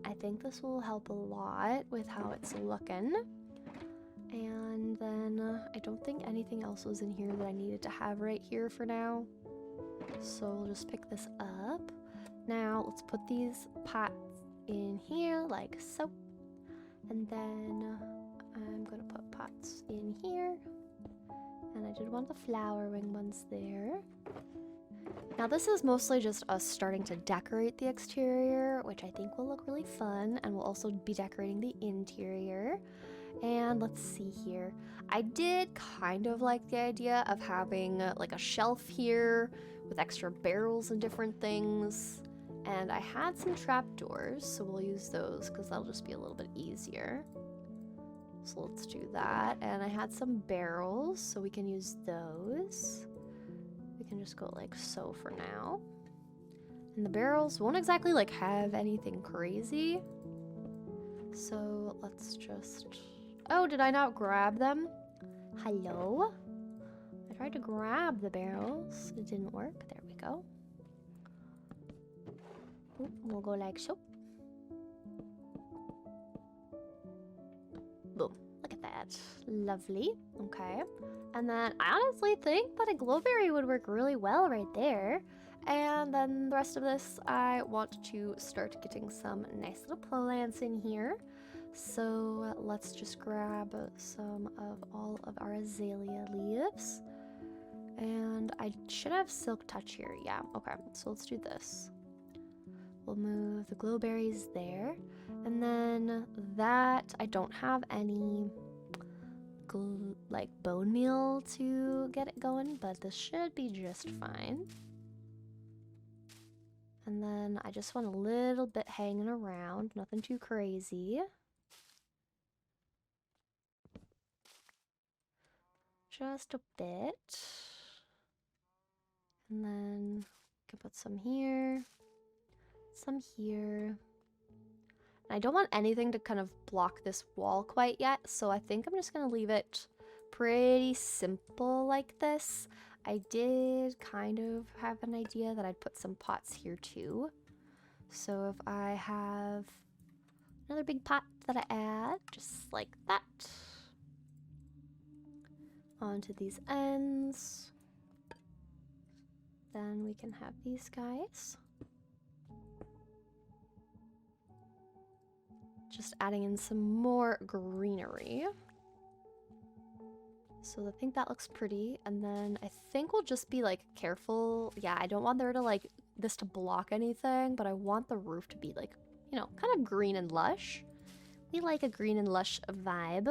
I think this will help a lot with how it's looking. And then I don't think anything else was in here that I needed to have right here for now. So we'll just pick this up. Now let's put these pots in here like so. And then I'm gonna put pots in here. And I did want the flowering ones there. Now this is mostly just us starting to decorate the exterior, which I think will look really fun. And we'll also be decorating the interior. And let's see here. I did kind of like the idea of having like a shelf here with extra barrels and different things. And I had some trapdoors, so we'll use those because that'll just be a little bit easier. So let's do that. And I had some barrels, so we can use those. We can just go like so for now. And the barrels won't exactly like have anything crazy. So let's just... Oh, did I not grab them? Hello? I tried to grab the barrels. It didn't work. There we go. Ooh, we'll go like so. Boom. Look at that. that. Lovely. Okay. And then I honestly think that a glowberry would work really well right there. And then the rest of this, I want to start getting some nice little plants in here. So let's just grab some of all of our azalea leaves. And I should have silk touch here. Yeah, okay. So let's do this. We'll move the glowberries there. And then that, I don't have any like bone meal to get it going, but this should be just fine. And then I just want a little bit hanging around, nothing too crazy. Just a bit. And then I can put some here, some here. I don't want anything to kind of block this wall quite yet, so I think I'm just gonna leave it pretty simple like this. I did kind of have an idea that I'd put some pots here too. So if I have another big pot that I add, just like that, onto these ends, then we can have these guys. Just adding in some more greenery. So I think that looks pretty. And then I think we'll just be like careful. Yeah, I don't want there to like this to block anything, but I want the roof to be like, you know, kind of green and lush. We like a green and lush vibe.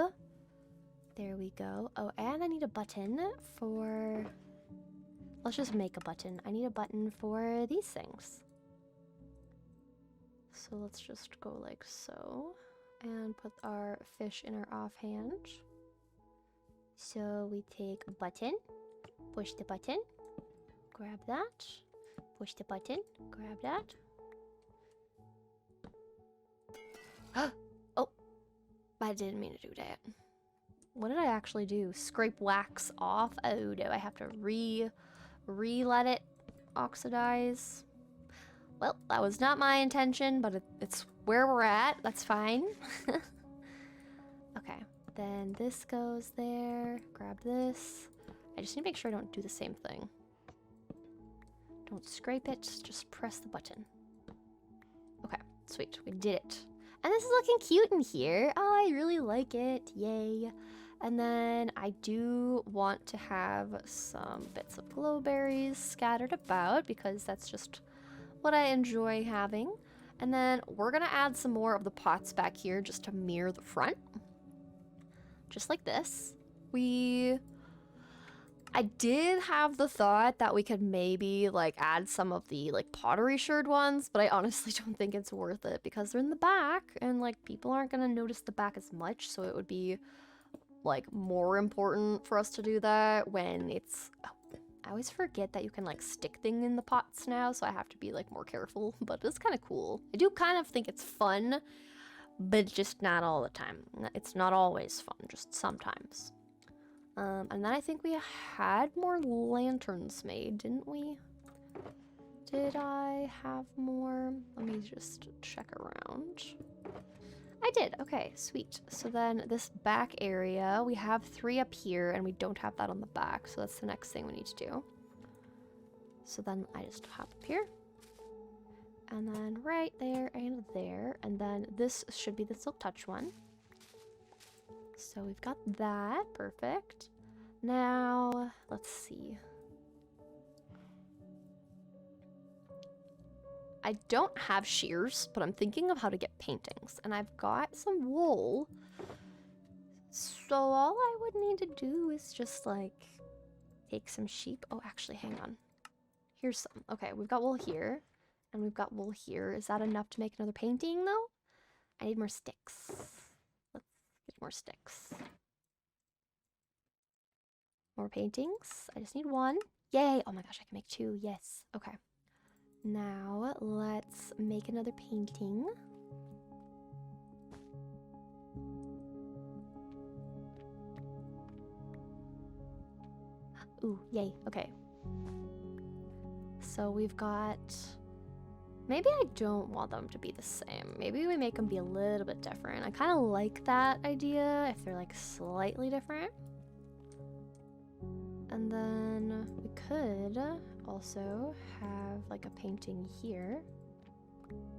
There we go. Oh, and I need a button for... Let's just make a button. I need a button for these things. So let's just go like so, and put our fish in our offhand. So we take a button, push the button, grab that, push the button, grab that. Oh, I didn't mean to do that. What did I actually do? Scrape wax off? Oh no, I have to re-let it oxidize. Well, that was not my intention, but it's where we're at. That's fine. Okay, then this goes there. Grab this. I just need to make sure I don't do the same thing. Don't scrape it, just press the button. Okay, sweet, we did it. And this is looking cute in here. Oh, I really like it, yay. And then I do want to have some bits of glowberries scattered about because that's just what I enjoy having. And then we're gonna add some more of the pots back here just to mirror the front. Just like this. I did have the thought that we could maybe like add some of the like pottery sherd ones, but I honestly don't think it's worth it because they're in the back and like people aren't gonna notice the back as much, so it would be like more important for us to do that when it's... I always forget that you can like stick things in the pots now, so I have to be like more careful, but it's kind of cool. I do kind of think it's fun, but just not all the time. It's not always fun, just sometimes. And then I think we had more lanterns made, didn't we? Did I have more? Let me just check around. I did. Okay, sweet. So then this back area, we have 3 up here and we don't have that on the back. So that's the next thing we need to do. So then I just hop up here. And then right there and there. And then this should be the silk touch one. So we've got that. Perfect. Now, let's see. I don't have shears, but I'm thinking of how to get paintings. And I've got some wool. So all I would need to do is just like take some sheep. Oh, actually, hang on. Here's some. Okay, we've got wool here. And we've got wool here. Is that enough to make another painting though? I need more sticks. Let's get more sticks. More paintings. I just need 1. Yay! Oh my gosh, I can make 2. Yes. Okay. Now, let's make another painting. Ooh, yay. Okay. So we've got Maybe I don't want them to be the same. Maybe we make them be a little bit different. I kind of like that idea if they're like slightly different. And then we could also have like a painting here.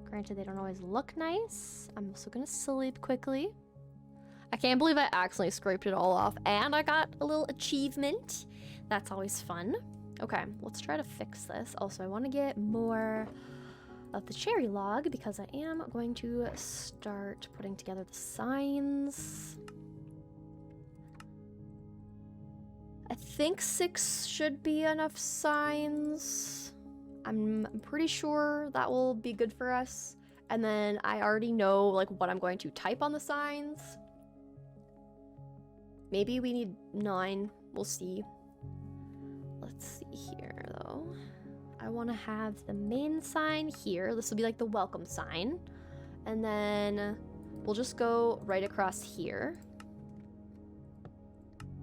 Granted, they don't always look nice. I'm also gonna sleep quickly. I can't believe I accidentally scraped it all off and I got a little achievement. That's always fun. Okay, let's try to fix this. Also, I want to get more of the cherry log because I am going to start putting together the signs. I think 6 should be enough signs. I'm pretty sure that will be good for us. And then I already know like what I'm going to type on the signs. Maybe we need 9. We'll see. Let's see here though. I want to have the main sign here. This will be like the welcome sign. And then we'll just go right across here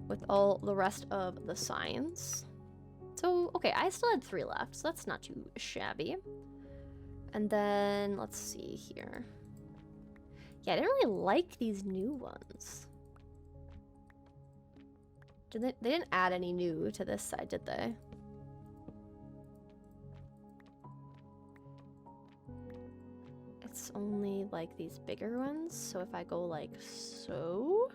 with all the rest of the signs. So, okay, I still had 3 left, so that's not too shabby. And then, let's see here. Yeah, I didn't really like these new ones. They didn't add any new to this side, did they? It's only like these bigger ones, so if I go like so...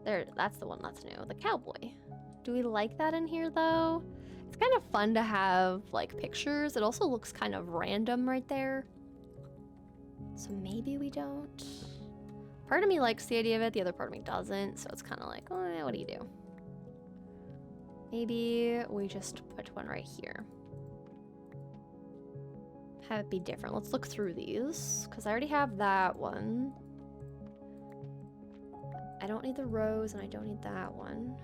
There, that's the one that's new, the cowboy. Do we like that in here though? It's kind of fun to have like pictures. It also looks kind of random right there. So maybe we don't. Part of me likes the idea of it, the other part of me doesn't. So it's kind of like, oh, what do you do? Maybe we just put one right here. Have it be different. Let's look through these because I already have that one. I don't need the rose and I don't need that one.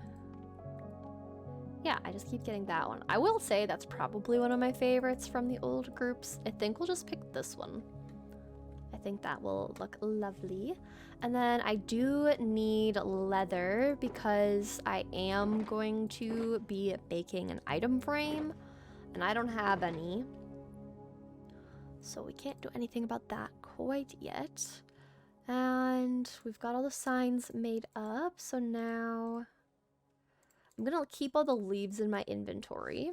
Yeah, I just keep getting that one. I will say that's probably one of my favorites from the old groups. I think we'll just pick this one. I think that will look lovely. And then I do need leather because I am going to be making an item frame and I don't have any. So we can't do anything about that quite yet. And we've got all the signs made up, so now I'm gonna keep all the leaves in my inventory.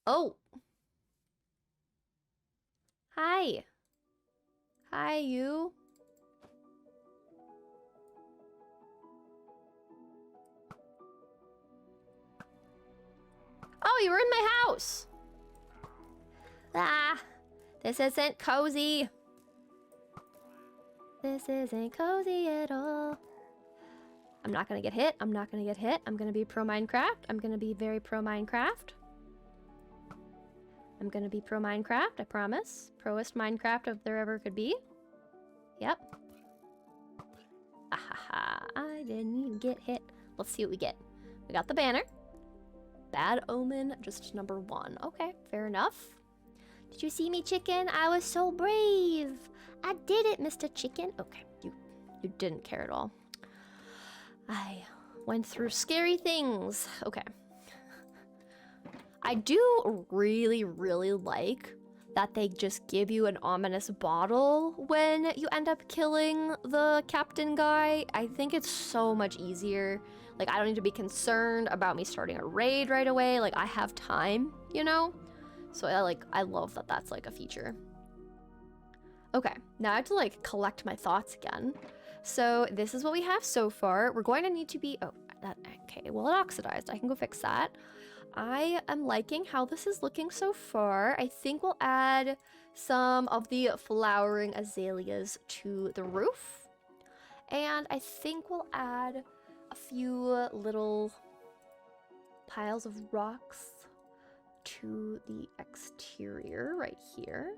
Oh! Hi! Hi, you! Oh, you were in my house! Ah! This isn't cozy! This isn't cozy at all. I'm not gonna get hit. I'm not gonna get hit. I'm gonna be pro Minecraft. I'm gonna be very pro Minecraft. I'm gonna be pro Minecraft, I promise. Proest Minecraft if there ever could be. Yep. Ahaha, I didn't even get hit. Let's see what we get. We got the banner. Bad omen, just number 1. Okay, fair enough. Did you see me, chicken? I was so brave. I did it, Mr. Chicken. Okay, you didn't care at all. I went through scary things. Okay. I do really, really like that they just give you an ominous bottle when you end up killing the captain guy. I think it's so much easier. Like, I don't need to be concerned about me starting a raid right away. Like, I have time, you know? So I love that that's like a feature. Okay, now I have to like collect my thoughts again. So this is what we have so far. We're going to need to be, okay, well it oxidized. I can go fix that. I am liking how this is looking so far. I think we'll add some of the flowering azaleas to the roof. And I think we'll add a few little piles of rocks to the exterior right here.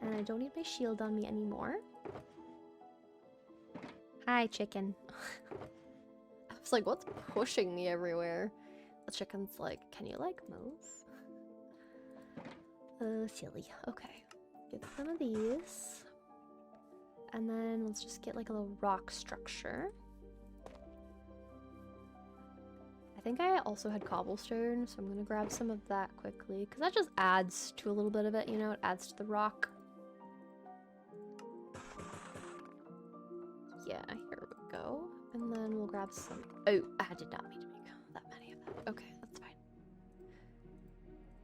And I don't need my shield on me anymore. Hi, chicken. I was like, what's pushing me everywhere? The chicken's like, can you like move? Silly. Okay. Get some of these. And then let's just get like a little rock structure. I think I also had cobblestone, so I'm gonna grab some of that quickly, because that just adds to a little bit of it, you know, it adds to the rock. Yeah, here we go. And then we'll grab some... Oh, I did not mean to make that many of that. Okay, that's fine.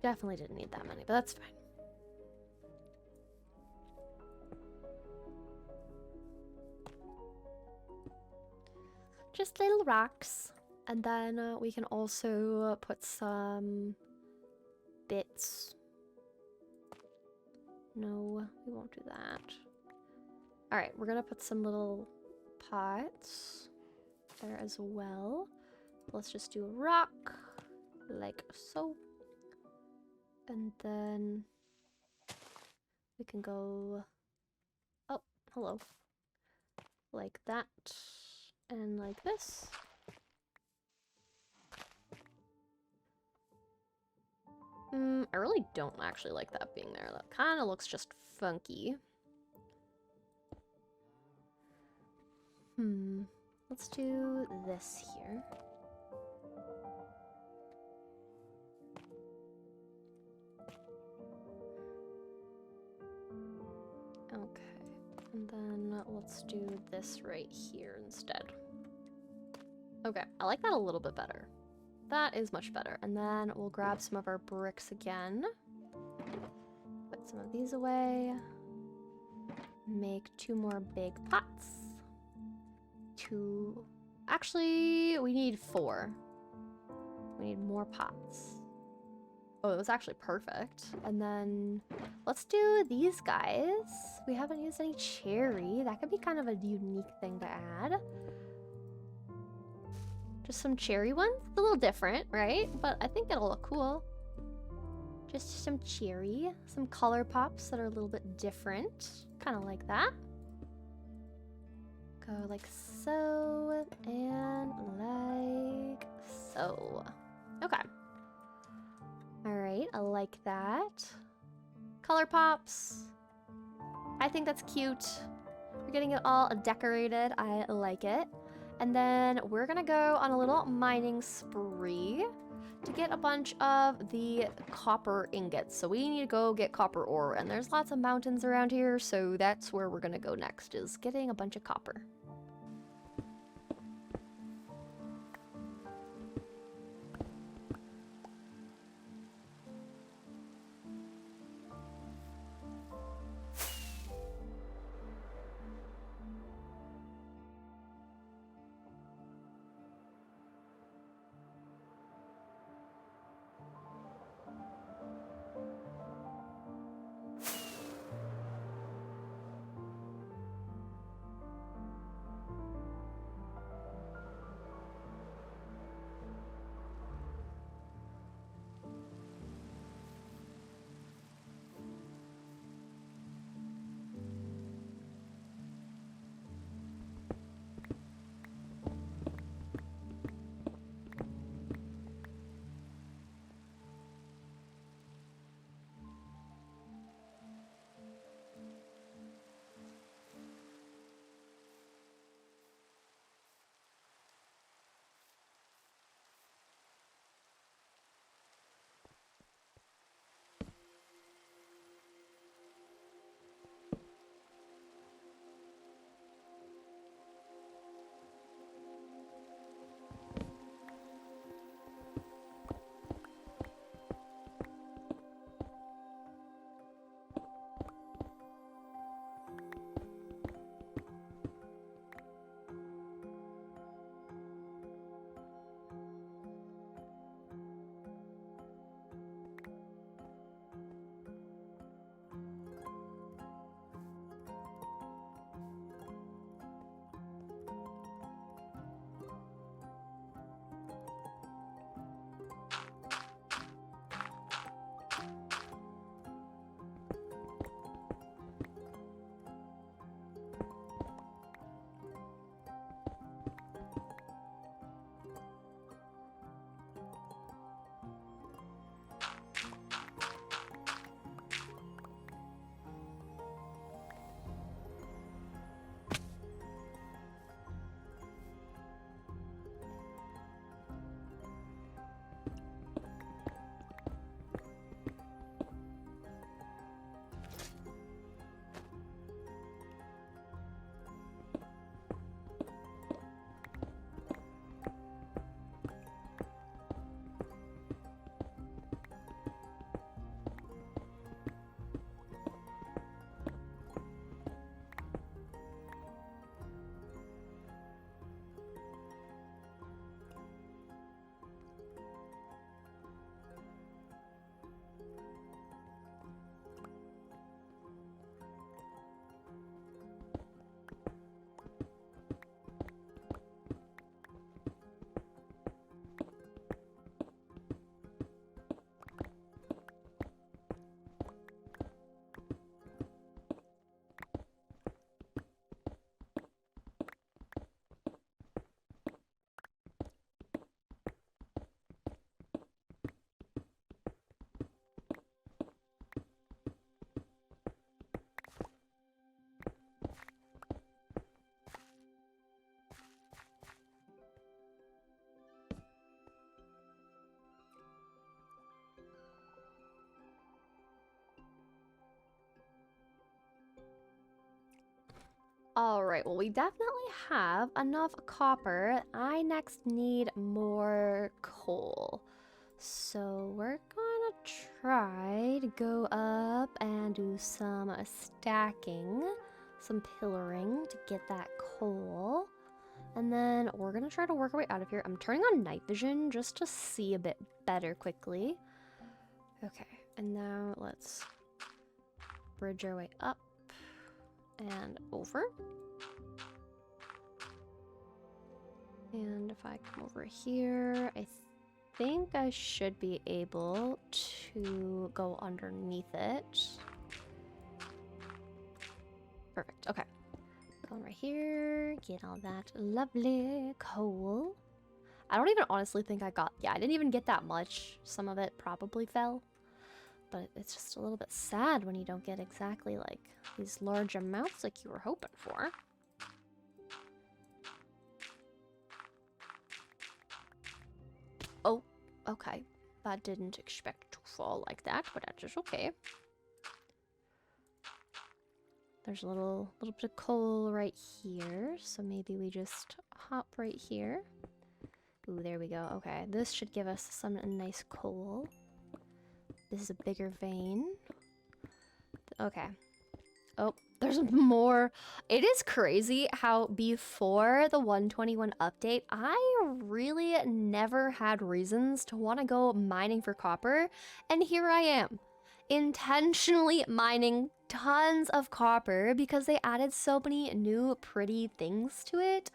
Definitely didn't need that many, but that's fine. Just little rocks. And then we can also put some bits. No, we won't do that. All right, we're gonna put some little pots there as well. Let's just do a rock like so. And then we can go, oh, hello. Like that and like this. I really don't actually like that being there. That kind of looks just funky. Let's do this here. Okay, and then let's do this right here instead. Okay, I like that a little bit better. That is much better. And then we'll grab some of our bricks again. Put some of these away. Make 2 more big pots. 2. Actually, we need 4. We need more pots. Oh, it was actually perfect. And then let's do these guys. We haven't used any cherry. That could be kind of a unique thing to add. Just some cherry ones. It's a little different, right? But I think it'll look cool. Just some cherry. Some color pops that are a little bit different. Kind of like that. Go like so. And like so. Okay. Alright, I like that. Color pops. I think that's cute. We're getting it all decorated. I like it. And then we're gonna go on a little mining spree to get a bunch of the copper ingots. So we need to go get copper ore, and there's lots of mountains around here, so that's where we're gonna go next, is getting a bunch of copper. All right, well, we definitely have enough copper. I next need more coal. So we're gonna try to go up and do some stacking, some pillaring to get that coal. And then we're gonna try to work our way out of here. I'm turning on night vision just to see a bit better quickly. Okay, and now let's bridge our way up and over. And if I come over here, I think I should be able to go underneath it. Perfect, okay. Going right here, get all that lovely coal. I don't even honestly think I got, yeah, I didn't even get that much. Some of it probably fell. But it's just a little bit sad when you don't get exactly like these large amounts like you were hoping for. Oh, okay. I didn't expect to fall like that, but that's just okay. There's a little bit of coal right here, so maybe we just hop right here. Ooh, there we go. Okay, this should give us some nice coal. This is a bigger vein. Okay. Oh, there's more. It is crazy how before the 121 update, I really never had reasons to want to go mining for copper. And here I am, intentionally mining tons of copper because they added so many new pretty things to it.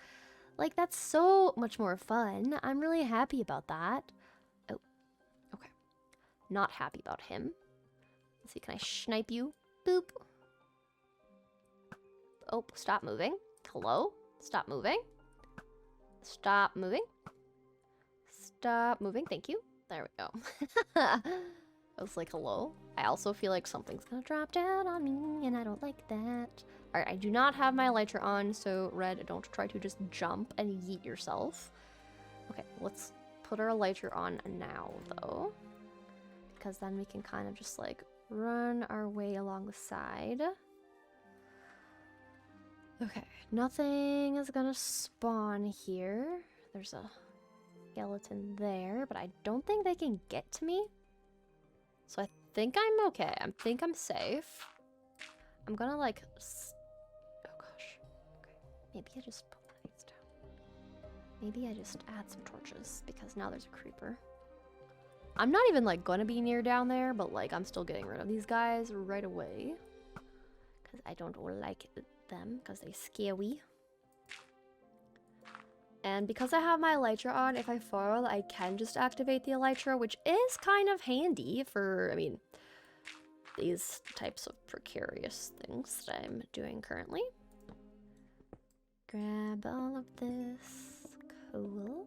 Like, that's so much more fun. I'm really happy about that. Oh, okay. Not happy about him. Let's see, can I snipe you? Boop. Oh, stop moving. Hello? Stop moving. Stop moving. Stop moving. Thank you. There we go. I was like, hello? I also feel like something's gonna drop down on me, and I don't like that. Alright, I do not have my elytra on, so Red, don't try to just jump and yeet yourself. Okay, let's put our elytra on now, though. Because then we can kind of just, like, run our way along the side. Okay, nothing is gonna spawn here. There's a skeleton there, but I don't think they can get to me. So I think I'm okay. I think I'm safe. I'm gonna like... Oh gosh. Okay, maybe I just put the lights down. Maybe I just add some torches because now there's a creeper. I'm not even like gonna be near down there, but like I'm still getting rid of these guys right away. Because I don't like them because they scary. And because I have my elytra on, if I fall, I can just activate the elytra, which is kind of handy for, I mean, these types of precarious things that I'm doing currently. Grab all of this. Cool.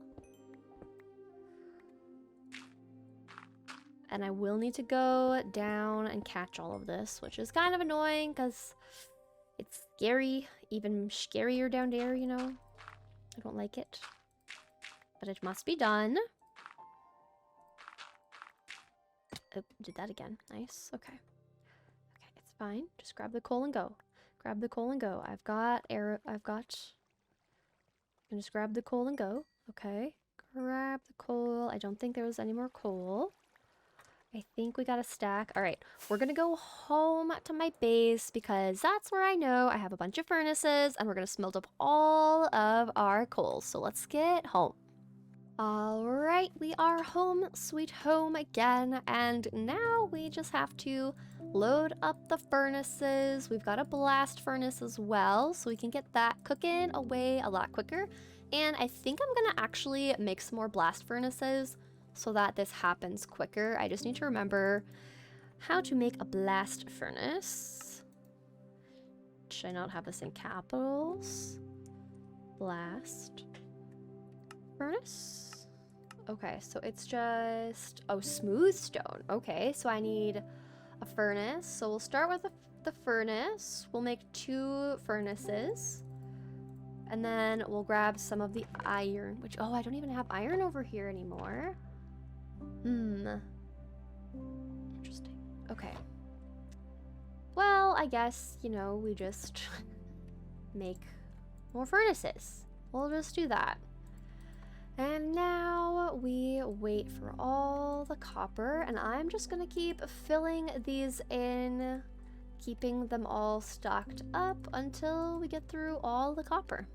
And I will need to go down and catch all of this, which is kind of annoying because it's scary, even scarier down there, you know? I don't like it. But it must be done. Oh, did that again. Nice. Okay. Okay, it's fine. Just grab the coal and go. Grab the coal and go. I've got arrow. I've got... And just grab the coal and go. Okay. Grab the coal. I don't think there was any more coal. I think we got a stack. All right, we're gonna go home to my base because that's where I know I have a bunch of furnaces and we're gonna smelt up all of our coal. So let's get home. All right, we are home, sweet home again. And now we just have to load up the furnaces. We've got a blast furnace as well, so we can get that cooking away a lot quicker. And I think I'm gonna actually make some more blast furnaces so that this happens quicker. I just need to remember how to make a blast furnace. Should I not have this in capitals? Blast furnace. Okay, so it's just, oh, smooth stone. Okay, so I need a furnace. So we'll start with the furnace. We'll make 2 furnaces. And then we'll grab some of the iron, which, oh, I don't even have iron over here anymore. Interesting. Okay. Well, I guess, you know, we just make more furnaces. We'll just do that. And now we wait for all the copper, and I'm just gonna keep filling these in, keeping them all stocked up until we get through all the copper.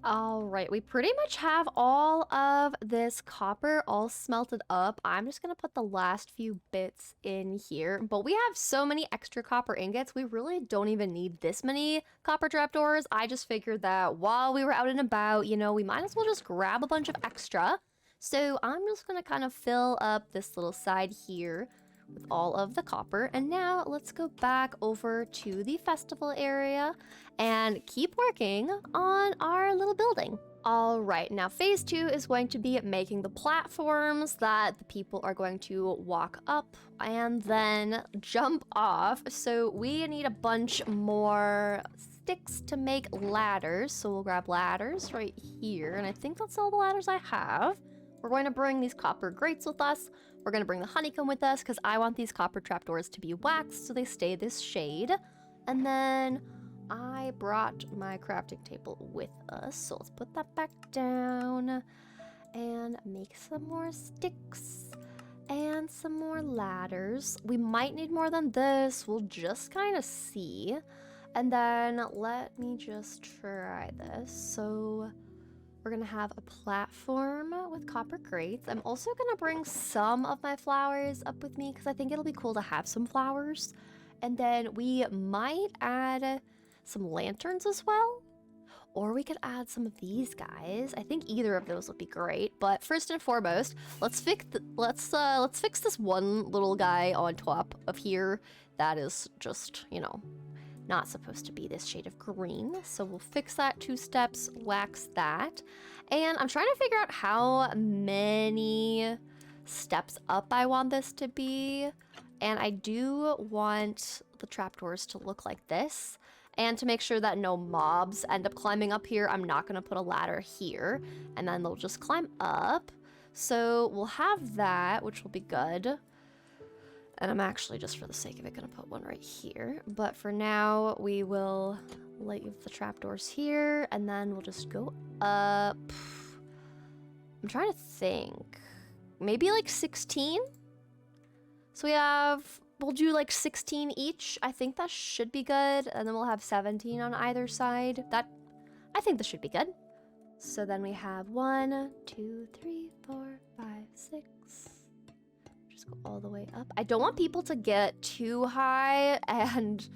All right, we pretty much have all of this copper all smelted up. I'm just gonna put the last few bits in here, but we have so many extra copper ingots, we really don't even need this many copper trapdoors. I just figured that while we were out and about, you know, we might as well just grab a bunch of extra. So I'm just gonna kind of fill up this little side here with all of the copper. And now let's go back over to the festival area and keep working on our little building. All right, now phase 2 is going to be making the platforms that the people are going to walk up and then jump off. So we need a bunch more sticks to make ladders. So we'll grab ladders right here. And I think that's all the ladders I have. We're going to bring these copper grates with us. We're going to bring the honeycomb with us because I want these copper trapdoors to be waxed so they stay this shade. And then I brought my crafting table with us, so let's put that back down and make some more sticks and some more ladders. We might need more than this. We'll just kind of see. And then let me just try this. So we're gonna have a platform with copper grates. I'm also gonna bring some of my flowers up with me because I think it'll be cool to have some flowers. And then we might add some lanterns as well. Or we could add some of these guys. I think either of those would be great. But first and foremost, let's fix this one little guy on top of here that is just, you know, not supposed to be this shade of green. So we'll fix that 2 steps, wax that. And I'm trying to figure out how many steps up I want this to be. And I do want the trapdoors to look like this. And to make sure that no mobs end up climbing up here, I'm not gonna put a ladder here. And then they'll just climb up. So we'll have that, which will be good. And I'm actually, just for the sake of it, gonna put one right here. But for now, we will leave the trapdoors here, and then we'll just go up. I'm trying to think. Maybe like 16? So we'll do like 16 each. I think that should be good. And then we'll have 17 on either side. I think this should be good. So then we have 1, 2, 3, 4, 5, 6. Just go all the way up. I don't want people to get too high, and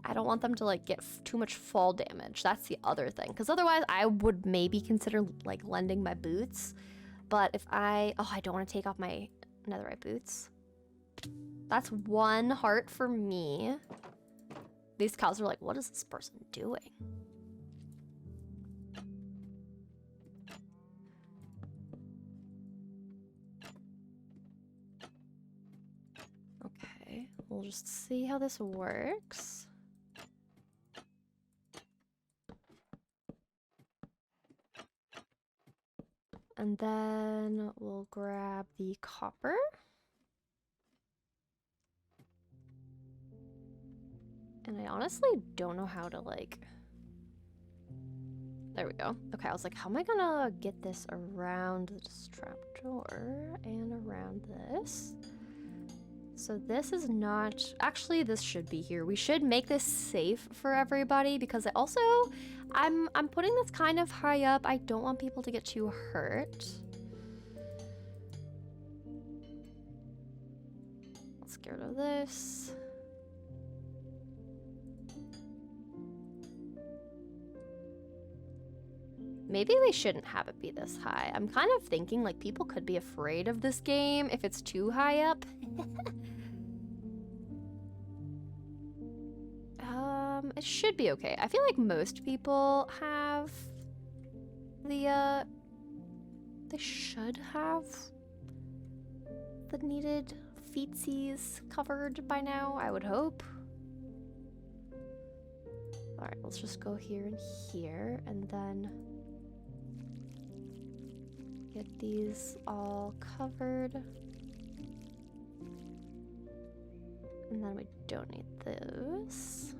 I don't want them to like get too much fall damage. That's the other thing, because otherwise I would maybe consider like lending my boots. But if I don't want to take off my netherite boots. That's 1 heart for me. These cows are like, what is this person doing? Okay, we'll just see how this works. And then we'll grab the copper. And I honestly don't know how to like There we go. Okay, I was like, how am I gonna get this around this trapdoor and around this? So this is not... Actually, this should be here. We should make this safe for everybody because I also... I'm putting this kind of high up. I don't want people to get too hurt. Let's get rid of this. Maybe we shouldn't have it be this high. I'm kind of thinking like people could be afraid of this game if it's too high up. It should be okay. I feel like most people have the, they should have the needed feetsies covered by now, I would hope. All right, let's just go here and here, and then get these all covered. And then we don't need those.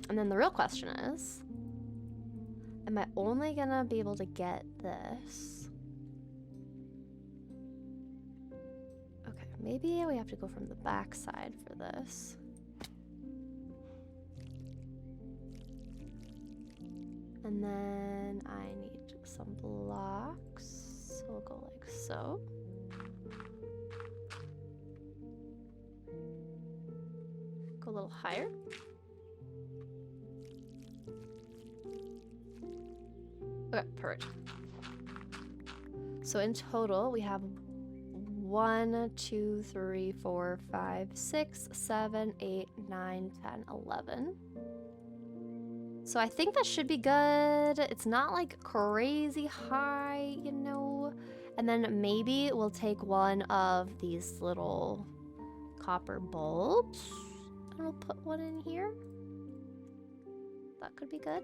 And then the real question is, am I only gonna be able to get this? Okay, maybe we have to go from the back side for this. And then I need some blocks, so we'll go like so. Go a little higher. Okay, perfect. So in total, we have 1, 2, 3, 4, 5, 6, 7, 8, 9, 10, 11. So I think that should be good. It's not like crazy high, you know. And then maybe we'll take one of these little copper bulbs and we'll put one in here. That could be good.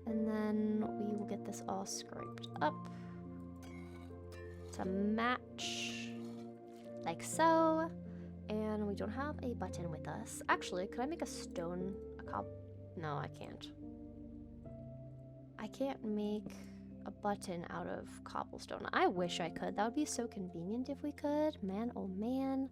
And then we will get this all scraped up to match, like so. And we don't have a button with us. Actually, could I make a stone, No, I can't. I can't make a button out of cobblestone. I wish I could. That would be so convenient if we could. Man, oh man.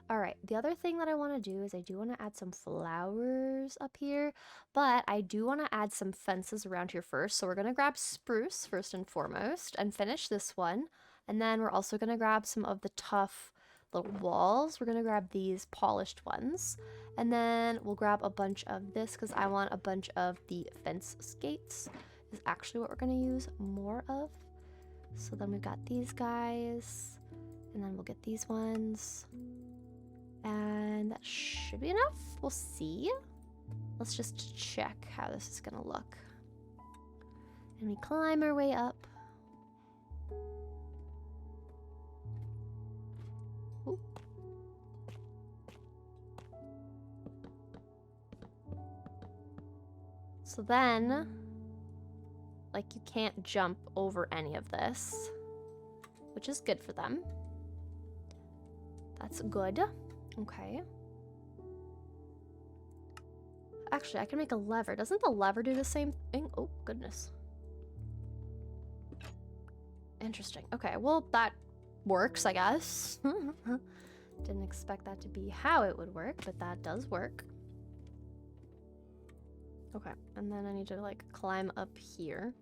All right, the other thing that I want to do is I do want to add some flowers up here, but I do want to add some fences around here first. So we're going to grab spruce first and foremost and finish this one. And then we're also going to grab some of the tough little walls. We're going to grab these polished ones. And then we'll grab a bunch of this because I want a bunch of the fence skates is actually what we're going to use more of. So then we've got these guys. And then we'll get these ones. And that should be enough. We'll see. Let's just check how this is gonna look. And we climb our way up. Oop. So then, like, you can't jump over any of this, which is good for them. That's good. Okay. Actually, I can make a lever. Doesn't the lever do the same thing? Oh, goodness. Interesting. Okay, well, that works, I guess. Didn't expect that to be how it would work, but that does work. Okay, and then I need to, like, climb up here.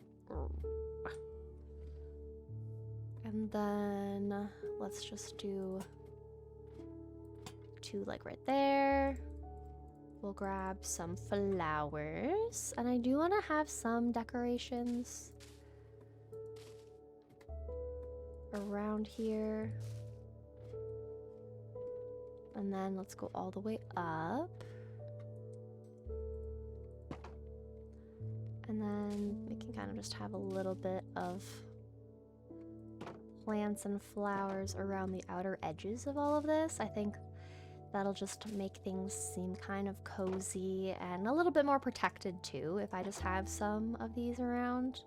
And then let's just do 2 like right there. We'll grab some flowers, and I do want to have some decorations around here. And then let's go all the way up. And then we can kind of just have a little bit of plants and flowers around the outer edges of all of this. I think that'll just make things seem kind of cozy and a little bit more protected too if I just have some of these around.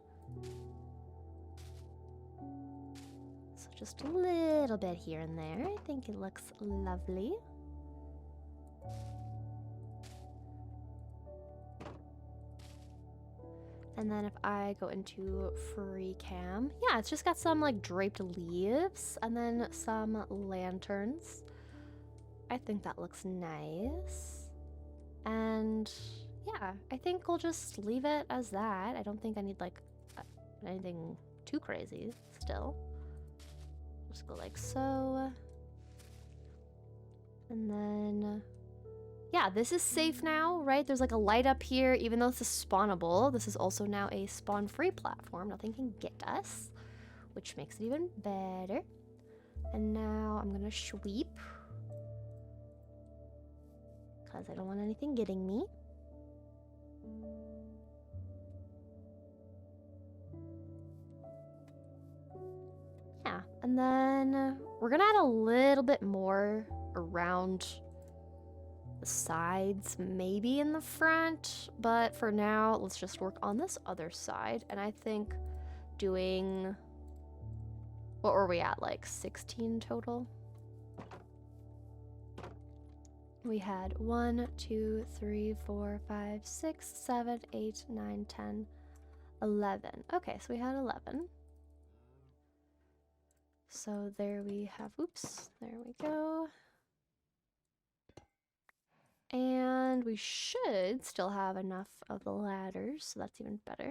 So just a little bit here and there. I think it looks lovely. And then if I go into free cam, yeah, it's just got some like draped leaves and then some lanterns. I think that looks nice. And yeah, I think we'll just leave it as that. I don't think I need like anything too crazy still. Just go like so. And then, yeah, this is safe now, right? There's like a light up here, even though this is spawnable. This is also now a spawn-free platform. Nothing can get us, which makes it even better. And now I'm gonna sweep, because I don't want anything getting me. Yeah, and then we're gonna add a little bit more around the sides, maybe in the front, but for now, let's just work on this other side. And I think doing, what were we at, like 16 total? We had 1, 2, 3, 4, 5, 6, 7, 8, 9, 10, 11. Okay, so we had 11. So there we have, oops, there we go. And we should still have enough of the ladders, so that's even better.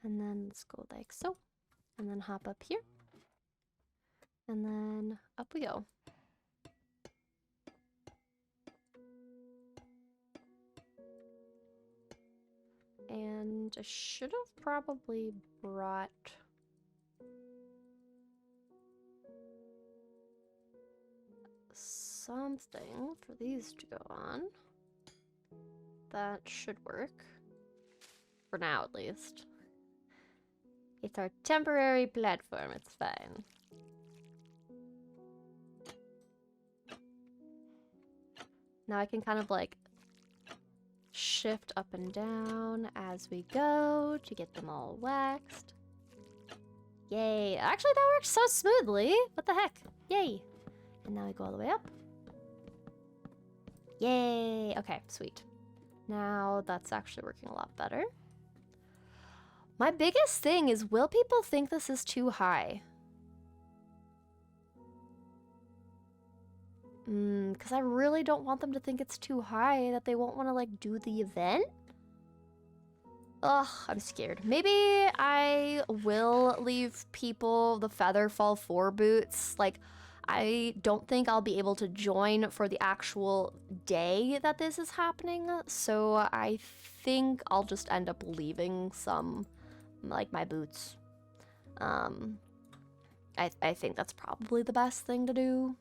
And then let's go like so. And then hop up here. And then up we go. And I should have probably brought something for these to go on. That should work. For now, at least. It's our temporary platform, it's fine. Now I can kind of like shift up and down as we go to get them all waxed. Yay. Actually, that works so smoothly. What the heck? Yay. And now we go all the way up. Yay. Okay, sweet. Now that's actually working a lot better. My biggest thing is, will people think this is too high? Because I really don't want them to think it's too high, that they won't want to, like, do the event. Ugh, I'm scared. Maybe I will leave people the Featherfall 4 boots. Like, I don't think I'll be able to join for the actual day that this is happening, so I think I'll just end up leaving some, like, my boots. I think that's probably the best thing to do.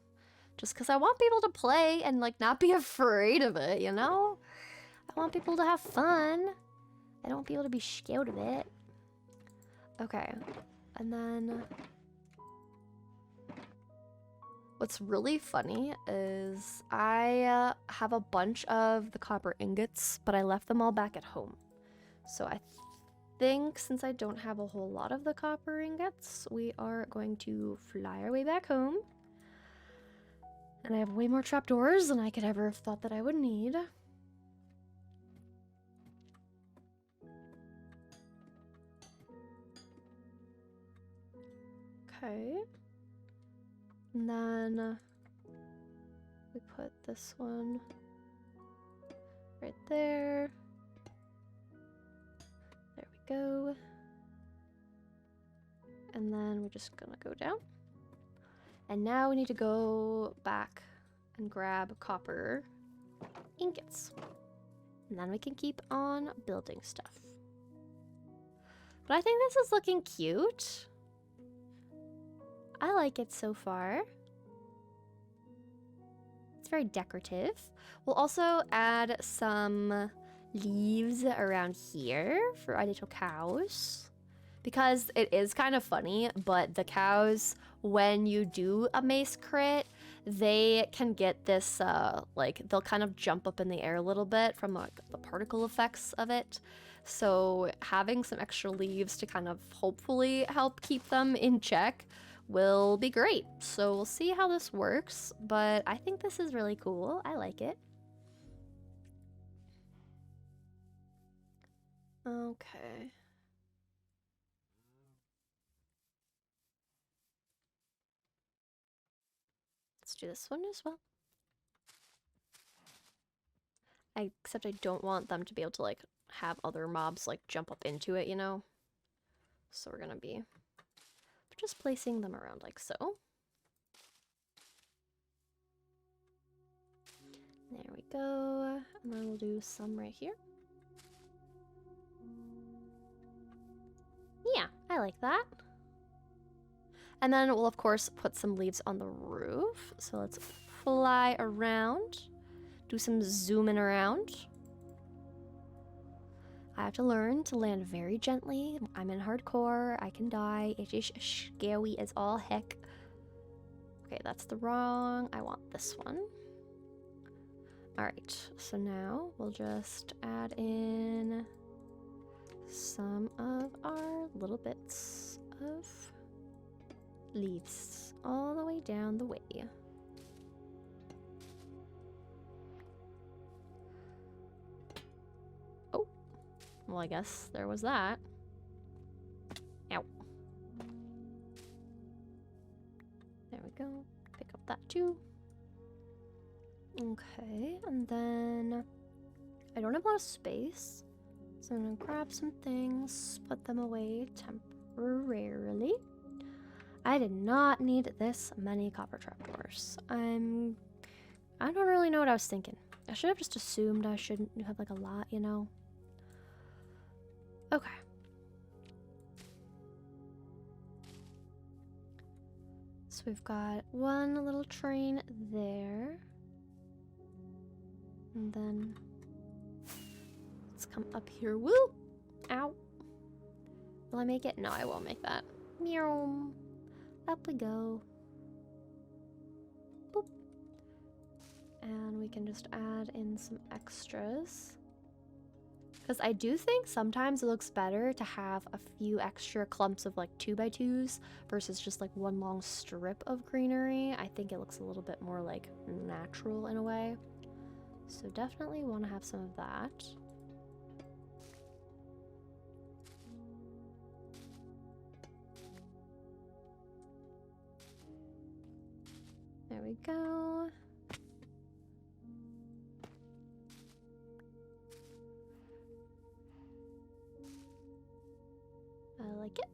Just because I want people to play and, like, not be afraid of it, you know? I want people to have fun. I don't want people to be scared of it. Okay. And then what's really funny is I have a bunch of the copper ingots, but I left them all back at home. So I think since I don't have a whole lot of the copper ingots, we are going to fly our way back home. And I have way more trapdoors than I could ever have thought that I would need. Okay. And then we put this one right there. There we go. And then we're just gonna go down. And now we need to go back and grab copper ingots. And then we can keep on building stuff. But I think this is looking cute. I like it so far. It's very decorative. We'll also add some leaves around here for our little cows. Because it is kind of funny, but the cows, when you do a mace crit, they can get this, like, they'll kind of jump up in the air a little bit from, like, the particle effects of it. So having some extra leaves to kind of hopefully help keep them in check will be great. So we'll see how this works, but I think this is really cool. I like it. Okay. Let's do this one as well. Except I don't want them to be able to like have other mobs like jump up into it, you know? So we're gonna be just placing them around like so. There we go. And then we'll do some right here. Yeah, I like that. And then we'll of course put some leaves on the roof. So let's fly around, do some zooming around. I have to learn to land very gently. I'm in hardcore. I can die. It is scary as all heck. Okay, that's the wrong. I want this one. Alright, so now we'll just add in some of our little bits of leaves all the way down the way. Oh, well, I guess there was that. Ow. There we go. Pick up that too. Okay, and then I don't have a lot of space, so I'm gonna grab some things, put them away temporarily. I did not need this many copper trapdoors. I don't really know what I was thinking. I should have just assumed I shouldn't have like a lot, you know? Okay. So we've got one little train there. And then let's come up here. Woo! Ow. Will I make it? No, I won't make that. Meow. Up we go. Boop. And we can just add in some extras. Because I do think sometimes it looks better to have a few extra clumps of like 2x2s versus just like one long strip of greenery. I think it looks a little bit more like natural in a way. So definitely want to have some of that. There we go. I like it.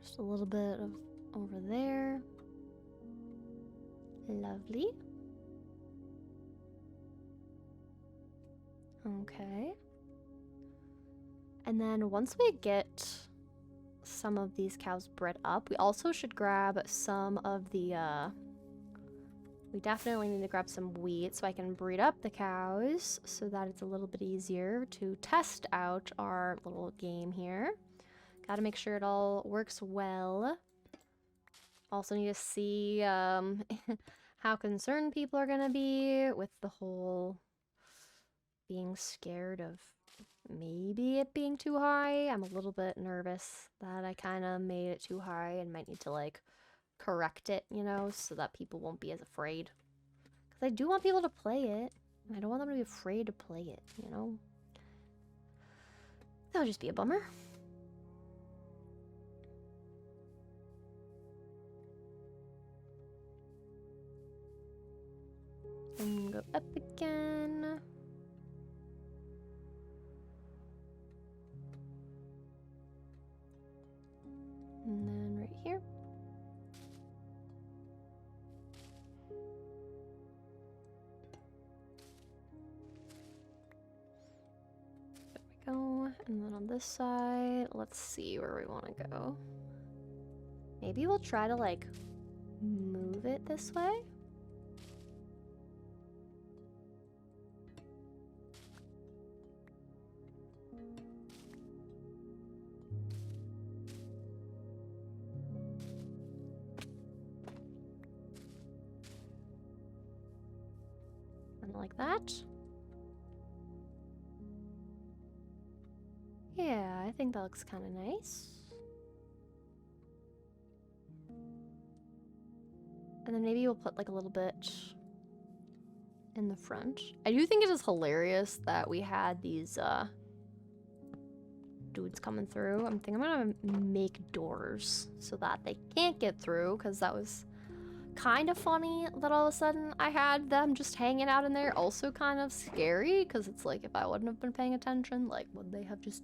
Just a little bit of over there. Lovely. Okay. And then once we get some of these cows bred up, we also should grab some of the, we definitely need to grab some wheat so I can breed up the cows so that it's a little bit easier to test out our little game here. Gotta make sure it all works well. Also need to see how concerned people are gonna be with the whole being scared of maybe it being too high. I'm a little bit nervous that I kind of made it too high and might need to like correct it, you know, so that people won't be as afraid. Because I do want people to play it. I don't want them to be afraid to play it, you know? That would just be a bummer. And go up again. And then right here. There we go. And then on this side, let's see where we want to go. Maybe we'll try to like move it this way. Like that. Yeah, I think that looks kind of nice. And then maybe we'll put like a little bit in the front. I do think it is hilarious that we had these dudes coming through. I'm gonna make doors so that they can't get through, because that was kind of funny that all of a sudden I had them just hanging out in there. Also kind of scary, because it's like, if I wouldn't have been paying attention, like, would they have just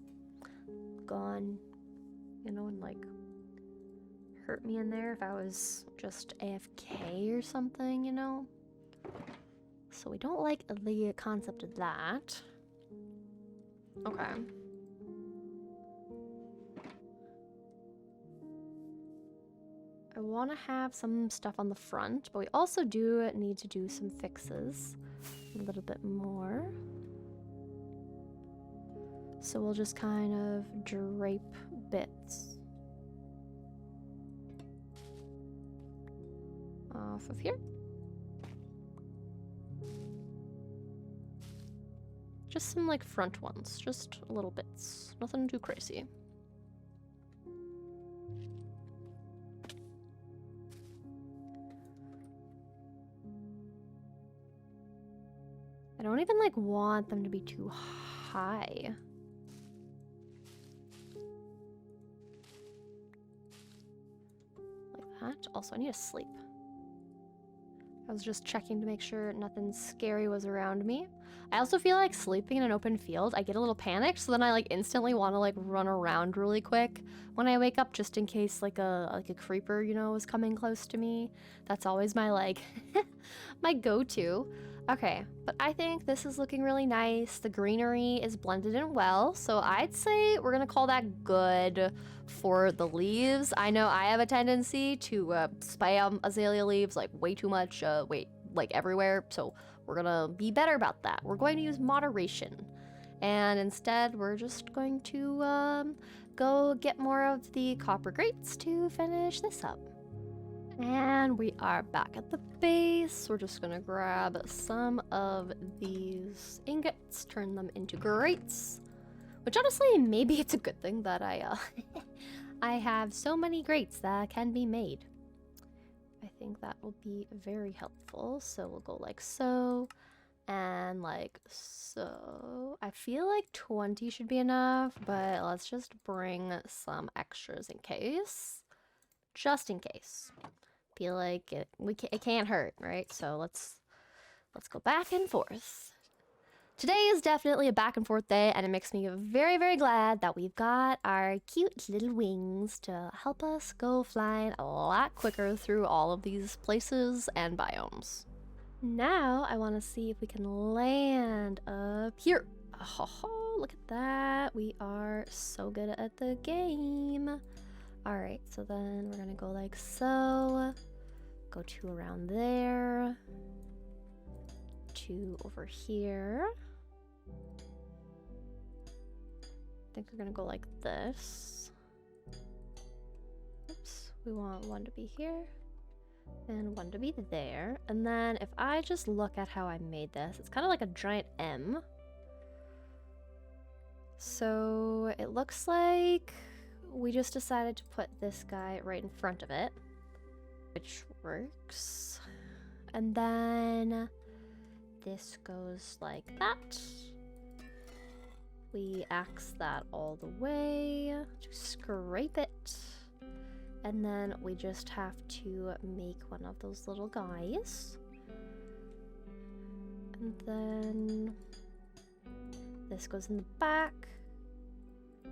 gone, you know, and like hurt me in there if I was just AFK or something, you know? So we don't like the concept of that. Okay. I want to have some stuff on the front, but we also do need to do some fixes a little bit more. So we'll just kind of drape bits off of here. Just some like front ones, just little bits, nothing too crazy. I don't even like want them to be too high. Like that. Also, I need to sleep. I was just checking to make sure nothing scary was around me. I also feel like sleeping in an open field, I get a little panicked, so then I like instantly want to like run around really quick when I wake up, just in case like a creeper, you know, is coming close to me. That's always my like my go-to. Okay, but I think this is looking really nice. The greenery is blended in well, so I'd say we're gonna call that good for the leaves. I know I have a tendency to spam azalea leaves like way too much, like everywhere, so we're gonna be better about that. We're going to use moderation, and instead we're just going to go get more of the copper grates to finish this up. And we are back at the base. We're just gonna grab some of these ingots, turn them into grates, which honestly, maybe it's a good thing that I I have so many grates that can be made. I think that will be very helpful. So we'll go like so, and like so. I feel like 20 should be enough, but let's just bring some extras in case. Just in case. Feel like it can't hurt, right? So let's go back and forth. Today is definitely a back and forth day, and it makes me very, very glad that we've got our cute little wings to help us go flying a lot quicker through all of these places and biomes. Now I want to see if we can land up here. Oh, look at that. We are so good at the game. Alright, so then we're gonna go like so. Go 2 around there. 2 over here. I think we're gonna go like this. Oops, we want 1 to be here and 1 to be there. And then if I just look at how I made this, it's kind of like a giant M. So it looks like we just decided to put this guy right in front of it, which works. And then this goes like that. We axe that all the way to scrape it. And then we just have to make one of those little guys. And then this goes in the back.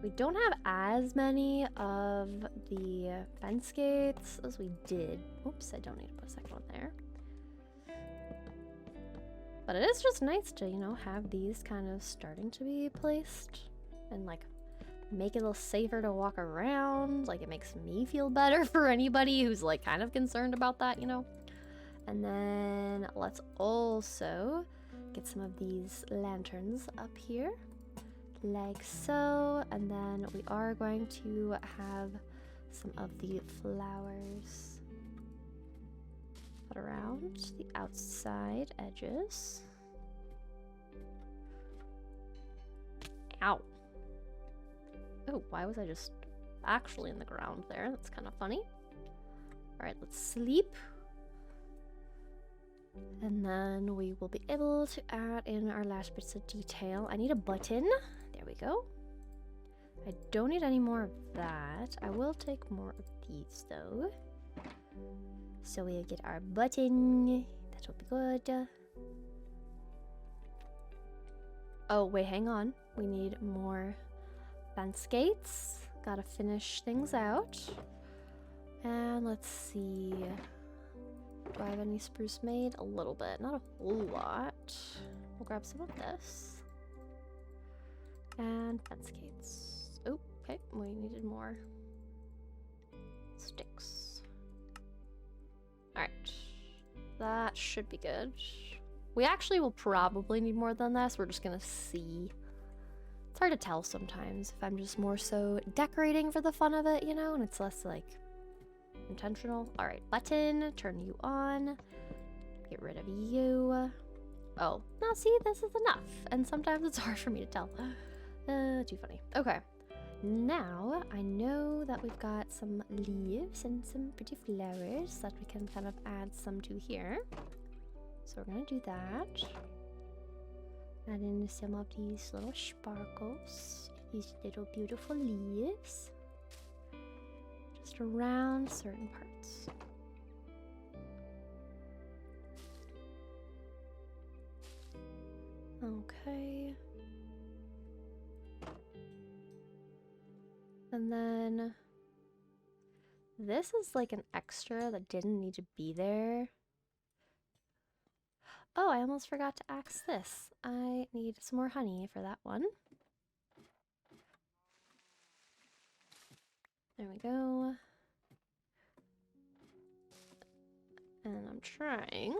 We don't have as many of the fence gates as we did. Oops, I don't need to put a second one there. But it is just nice to, you know, have these kind of starting to be placed and like make it a little safer to walk around. Like, it makes me feel better for anybody who's like kind of concerned about that, you know. And then let's also get some of these lanterns up here. Like so, and then we are going to have some of the flowers put around the outside edges. Ow. Oh, why was I just actually in the ground there? That's kind of funny. All right, let's sleep. And then we will be able to add in our last bits of detail. I need a button. There we go. I don't need any more of that. I will take more of these though. So we'll get our button. That will be good. Oh, wait, hang on. We need more fence gates. Gotta finish things out. And let's see. Do I have any spruce made? A little bit, not a whole lot. We'll grab some of this. And fence gates. Oh, okay, we needed more sticks. Alright, that should be good. We actually will probably need more than this. We're just gonna see. It's hard to tell sometimes if I'm just more so decorating for the fun of it, you know, and it's less like intentional. All right, button, turn you on. Get rid of you. Oh, now see, this is enough. And sometimes it's hard for me to tell. Too funny. Okay, now I know that we've got some leaves and some pretty flowers that we can kind of add some to here. So we're gonna do that. Add in some of these little sparkles, these little beautiful leaves. Just around certain parts. Okay. And then this is like an extra that didn't need to be there. Oh, I almost forgot to axe this. I need some more honey for that one. There we go. And I'm trying.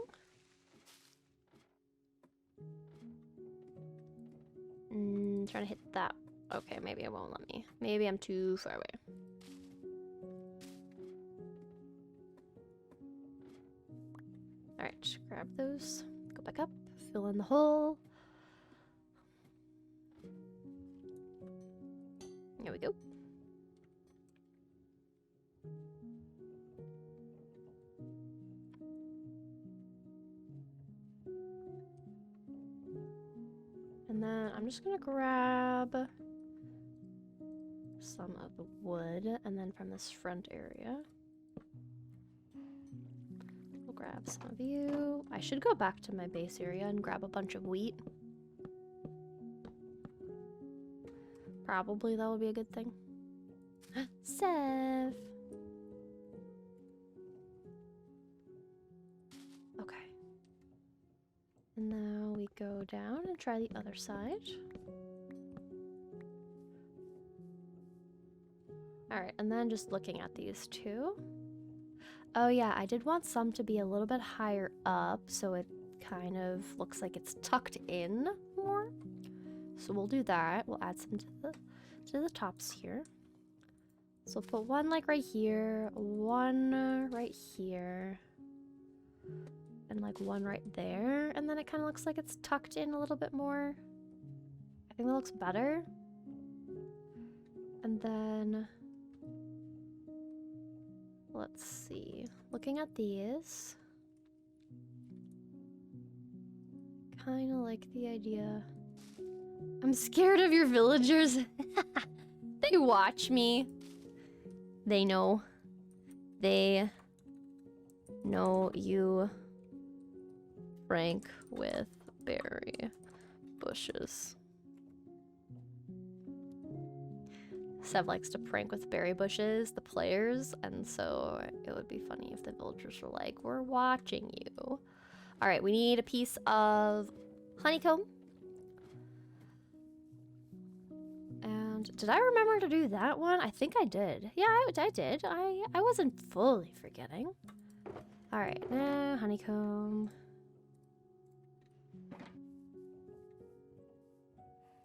Trying to hit that. Okay, maybe it won't let me. Maybe I'm too far away. Alright, grab those. Go back up. Fill in the hole. There we go. And then I'm just gonna grab some of the wood, and then from this front area, we'll grab some of you. I should go back to my base area and grab a bunch of wheat. Probably that would be a good thing. Sev! Okay. And now we go down and try the other side. Alright, and then just looking at these two. Oh yeah, I did want some to be a little bit higher up, so it kind of looks like it's tucked in more. So we'll do that. We'll add some to the tops here. So we'll put one like right here, one right here, and like one right there, and then it kind of looks like it's tucked in a little bit more. I think that looks better. And then let's see, looking at these, kind of like the idea. I'm scared of your villagers. They watch me. They know. They know you prank with berry bushes. Sev likes to prank with berry bushes, the players, and so it would be funny if the villagers were like, we're watching you. All right, we need a piece of honeycomb. And did I remember to do that one? I think I did. Yeah, I did. I wasn't fully forgetting. All right, now honeycomb.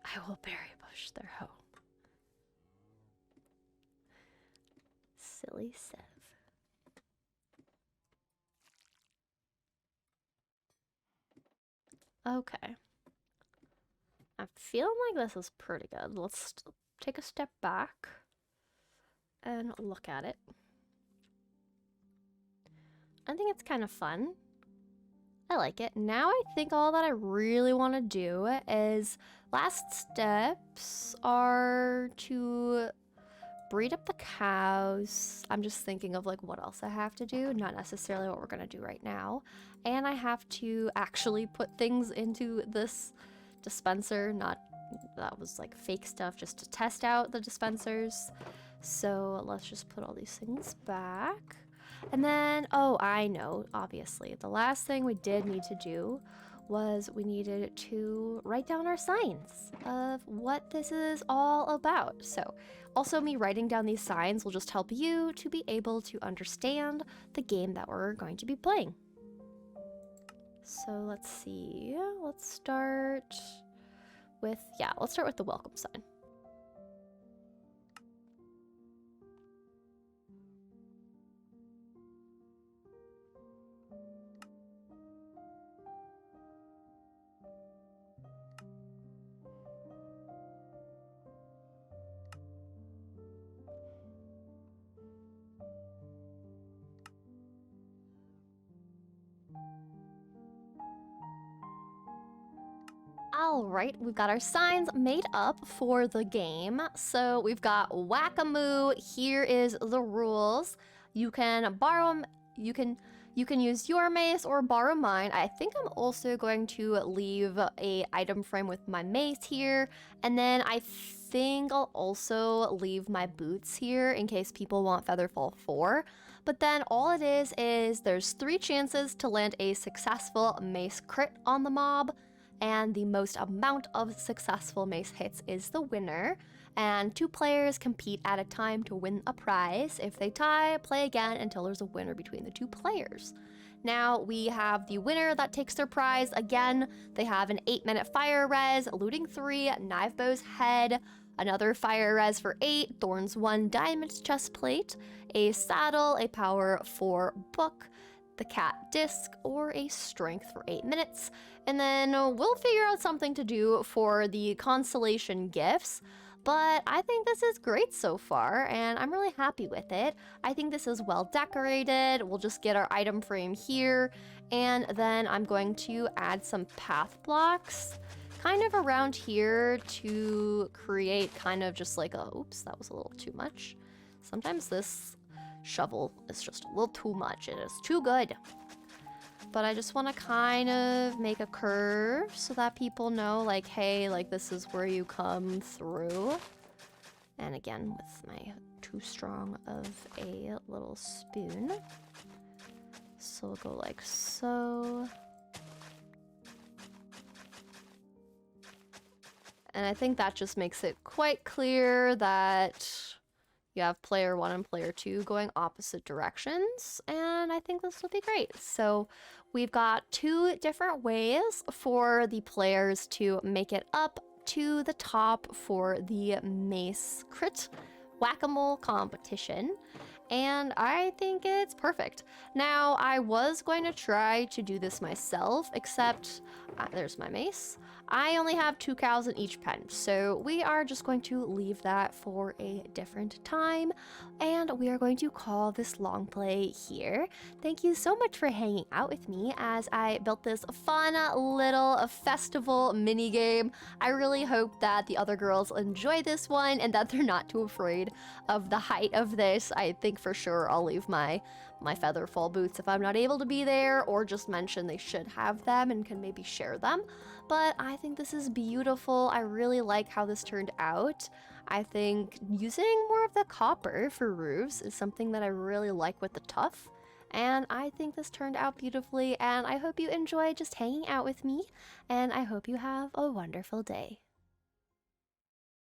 I will berry bush their home. Silly Sev. Okay. I'm feeling like this is pretty good. Let's take a step back and look at it. I think it's kind of fun. I like it. Now I think all that I really want to do is last steps are to breed up the cows. I'm just thinking of like what else I have to do, not necessarily what we're gonna do right now. And I have to actually put things into this dispenser, not that was like fake stuff just to test out the dispensers. So let's just put all these things back. And then, oh, I know, obviously, the last thing we did need to do was we needed to write down our signs of what this is all about. So also me writing down these signs will just help you to be able to understand the game that we're going to be playing. So let's see, let's start with the welcome sign. All right, we've got our signs made up for the game. So we've got Whack-A-Moo. Here is the rules. You can borrow, you can use your mace or borrow mine. I think I'm also going to leave a item frame with my mace here. And then I think I'll also leave my boots here in case people want Featherfall 4. But then all it is there's 3 chances to land a successful mace crit on the mob. And the most amount of successful mace hits is the winner. And 2 players compete at a time to win a prize. If they tie, play again until there's a winner between the 2 players. Now we have the winner that takes their prize. Again, they have an 8-minute fire res, looting 3, knife bow's head, another fire res for 8, thorns 1, diamond chest plate, a saddle, a power 4 book, the cat disc, or a strength for 8 minutes. And then we'll figure out something to do for the consolation gifts. But I think this is great so far, and I'm really happy with it. I think this is well decorated. We'll just get our item frame here, and then I'm going to add some path blocks kind of around here to create kind of just like a, oops, that was a little too much. Sometimes this shovel is just a little too much. It is too good. But I just want to kind of make a curve so that people know, like, hey, like, this is where you come through. And again, with my too strong of a little spoon. So we'll go like so. And I think that just makes it quite clear that you have player 1 and player 2 going opposite directions, and I think this will be great. So we've got 2 different ways for the players to make it up to the top for the mace crit whack-a-mole competition, and I think it's perfect. Now, I was going to try to do this myself, except there's my mace. I only have 2 cows in each pen, so we are just going to leave that for a different time, and we are going to call this long play here. Thank you so much for hanging out with me as I built this fun little festival mini game. I really hope that the other girls enjoy this one and that they're not too afraid of the height of this. I think for sure I'll leave my Featherfall boots if I'm not able to be there, or just mention they should have them and can maybe share them. But I think this is beautiful. I really like how this turned out. I think using more of the copper for roofs is something that I really like with the tuff. And I think this turned out beautifully, and I hope you enjoy just hanging out with me, and I hope you have a wonderful day.